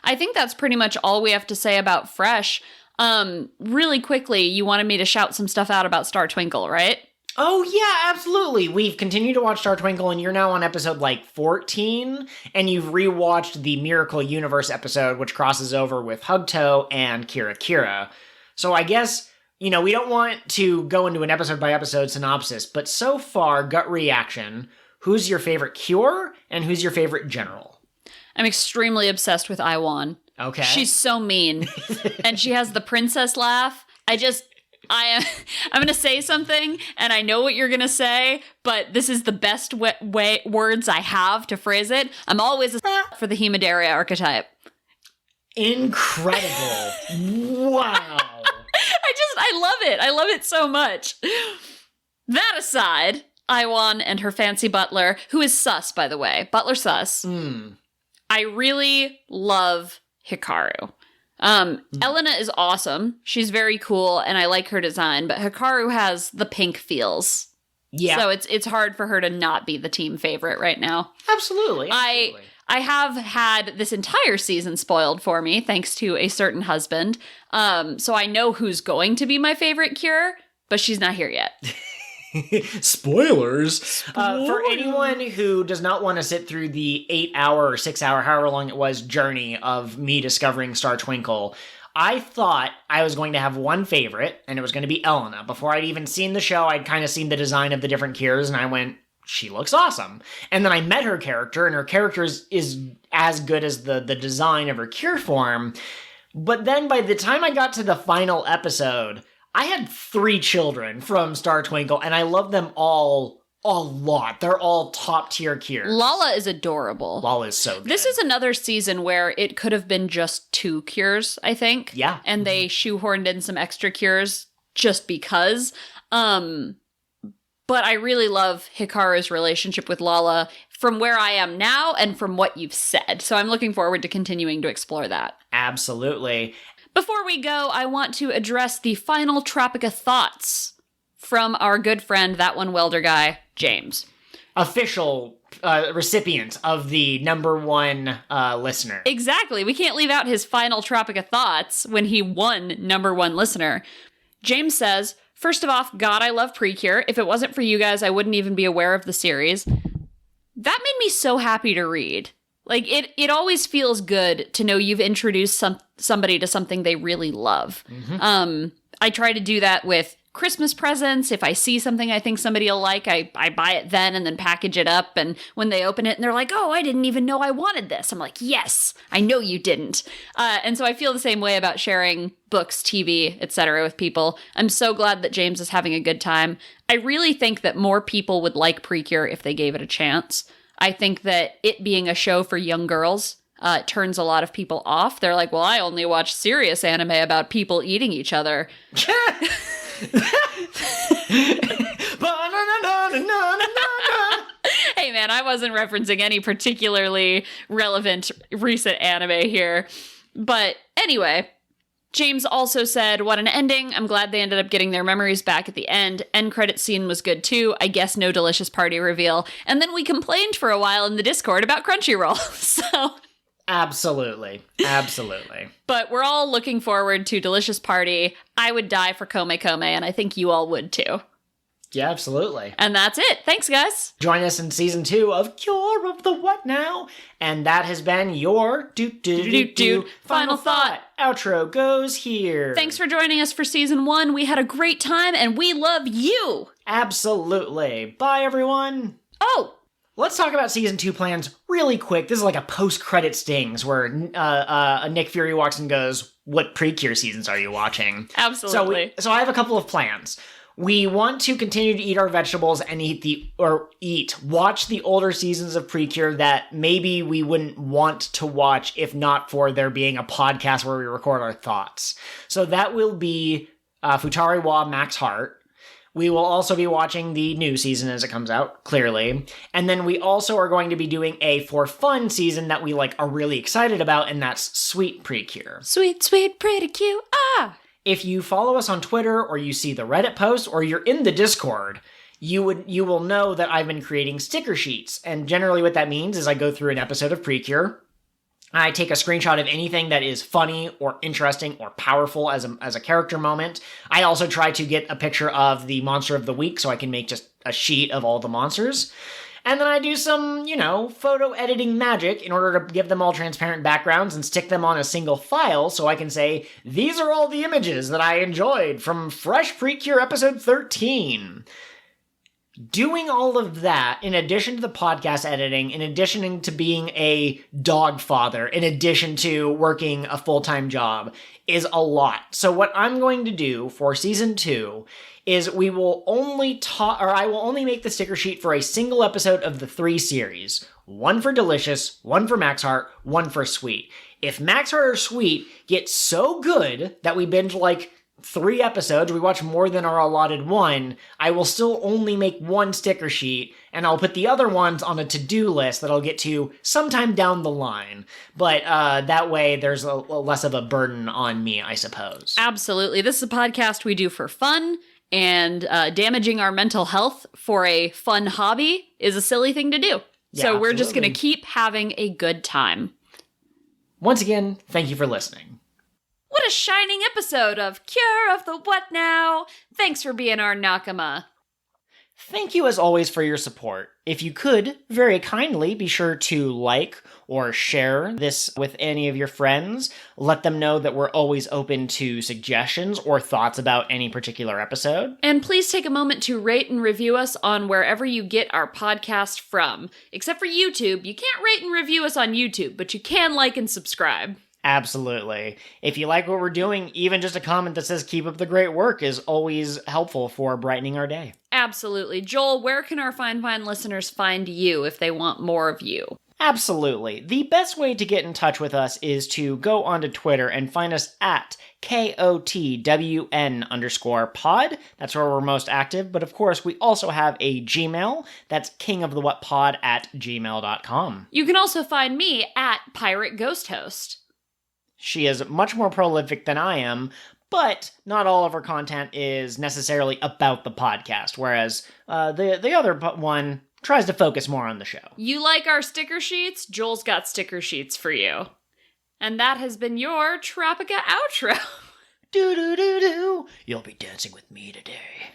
I think that's pretty much all we have to say about Fresh. Really quickly, you wanted me to shout some stuff out about Star Twinkle, right? Oh, yeah, absolutely. We've continued to watch Star Twinkle, and you're now on episode, 14, and you've rewatched the Miracle Universe episode, which crosses over with Hugto and Kira Kira. So I guess, you know, we don't want to go into an episode-by-episode synopsis, but so far, gut reaction, who's your favorite Cure, and who's your favorite General? I'm extremely obsessed with Iwan. Okay. She's so mean. And she has the princess laugh. I'm going to say something, and I know what you're going to say, but this is the best words I have to phrase it. I'm always a for the Hemodaria archetype. Incredible. Wow. I love it. I love it so much. That aside, Iwan and her fancy butler, who is sus, by the way. Butler sus. I really love Hikaru. Elena is awesome. She's very cool, and I like her design, but Hikaru has the pink feels. Yeah. So it's hard for her to not be the team favorite right now. Absolutely. I have had this entire season spoiled for me, thanks to a certain husband. So I know who's going to be my favorite Cure, but she's not here yet. Spoilers. For anyone who does not want to sit through the 8-hour or 6-hour, however long it was, journey of me discovering Star Twinkle, I thought I was going to have one favorite, and it was going to be Elena. Before I'd even seen the show, I'd kind of seen the design of the different Cures, and I went, she looks awesome. And then I met her character, and her character is as good as the design of her Cure form. But then by the time I got to the final episode, I had 3 children from Star Twinkle, and I love them all a lot. They're all top-tier Cures. Lala is adorable. Lala is so good. This is another season where it could have been just 2 Cures, I think. Yeah. And they shoehorned in some extra Cures just because. But I really love Hikaru's relationship with Lala from where I am now and from what you've said. So I'm looking forward to continuing to explore that. Absolutely. Before we go, I want to address the final Tropica thoughts from our good friend, that one welder guy, James. Official recipient of the #1 listener. Exactly. We can't leave out his final Tropica thoughts when he won #1 listener. James says, first of all, God, I love PreCure. If it wasn't for you guys, I wouldn't even be aware of the series. That made me so happy to read. Like, it always feels good to know you've introduced somebody to something they really love. Mm-hmm. I try to do that with Christmas presents. If I see something I think somebody will like, I buy it then and then package it up. And when they open it and they're like, oh, I didn't even know I wanted this. I'm like, yes, I know you didn't. And so I feel the same way about sharing books, TV, etc. with people. I'm so glad that James is having a good time. I really think that more people would like PreCure if they gave it a chance. I think that it being a show for young girls turns a lot of people off. They're like, well, I only watch serious anime about people eating each other. Hey, man, I wasn't referencing any particularly relevant recent anime here. But anyway, James also said, what an ending. I'm glad they ended up getting their memories back at the end. End credit scene was good too. I guess no delicious party reveal. And then we complained for a while in the Discord about Crunchyroll. So... Absolutely. Absolutely. But we're all looking forward to Delicious Party. I would die for Kome Kome, and I think you all would too. Yeah, absolutely. And that's it. Thanks, guys. Join us in season 2 of Cure of the What Now? And that has been your final thought. Outro goes here. Thanks for joining us for season 1. We had a great time and we love you. Absolutely. Bye, everyone. Oh, let's talk about season 2 plans really quick. This is like a post-credit stings where Nick Fury walks and goes, "What PreCure seasons are you watching?" Absolutely. So I have a couple of plans. We want to continue to eat our vegetables and watch the older seasons of PreCure that maybe we wouldn't want to watch if not for there being a podcast where we record our thoughts. So that will be Futari Wa Max Heart. We will also be watching the new season as it comes out, clearly. And then we also are going to be doing a for fun season that we are really excited about, and that's Sweet PreCure. Sweet, sweet, pretty cute. Ah! If you follow us on Twitter, or you see the Reddit post, or you're in the Discord, you will know that I've been creating sticker sheets. And generally what that means is I go through an episode of PreCure, I take a screenshot of anything that is funny or interesting or powerful as a character moment. I also try to get a picture of the monster of the week so I can make just a sheet of all the monsters. And then I do some, photo editing magic in order to give them all transparent backgrounds and stick them on a single file so I can say, these are all the images that I enjoyed from Fresh PreCure episode 13. Doing all of that, in addition to the podcast editing, in addition to being a dog father, in addition to working a full-time job, is a lot. So what I'm going to do for season 2 is I will only make the sticker sheet for a single episode of the 3 series. One for Delicious, one for Max Heart, one for Sweet. If Max Heart or Sweet get so good that we binge 3 episodes, we watch more than our allotted one, I will still only make one sticker sheet, and I'll put the other ones on a to-do list that I'll get to sometime down the line. But that way, there's a less of a burden on me, I suppose. Absolutely. This is a podcast we do for fun, and damaging our mental health for a fun hobby is a silly thing to do. Yeah, so we're just absolutely. going to keep having a good time. Once again, thank you for listening. What a shining episode of Cure of the What Now! Thanks for being our Nakama. Thank you as always for your support. If you could, very kindly, be sure to like or share this with any of your friends. Let them know that we're always open to suggestions or thoughts about any particular episode. And please take a moment to rate and review us on wherever you get our podcast from. Except for YouTube. You can't rate and review us on YouTube, but you can like and subscribe. Absolutely. If you like what we're doing, even just a comment that says keep up the great work is always helpful for brightening our day. Absolutely. Joel, where can our fine listeners find you if they want more of you? Absolutely. The best way to get in touch with us is to go onto Twitter and find us at KotWN_pod. That's where we're most active. But of course, we also have a Gmail. That's KingOfTheWhatPod@gmail.com. You can also find me at Pirate Ghost Host. She is much more prolific than I am, but not all of her content is necessarily about the podcast, whereas the other one tries to focus more on the show. You like our sticker sheets? Joel's got sticker sheets for you. And that has been your Tropica outro. Do-do-do-do. You'll be dancing with me today.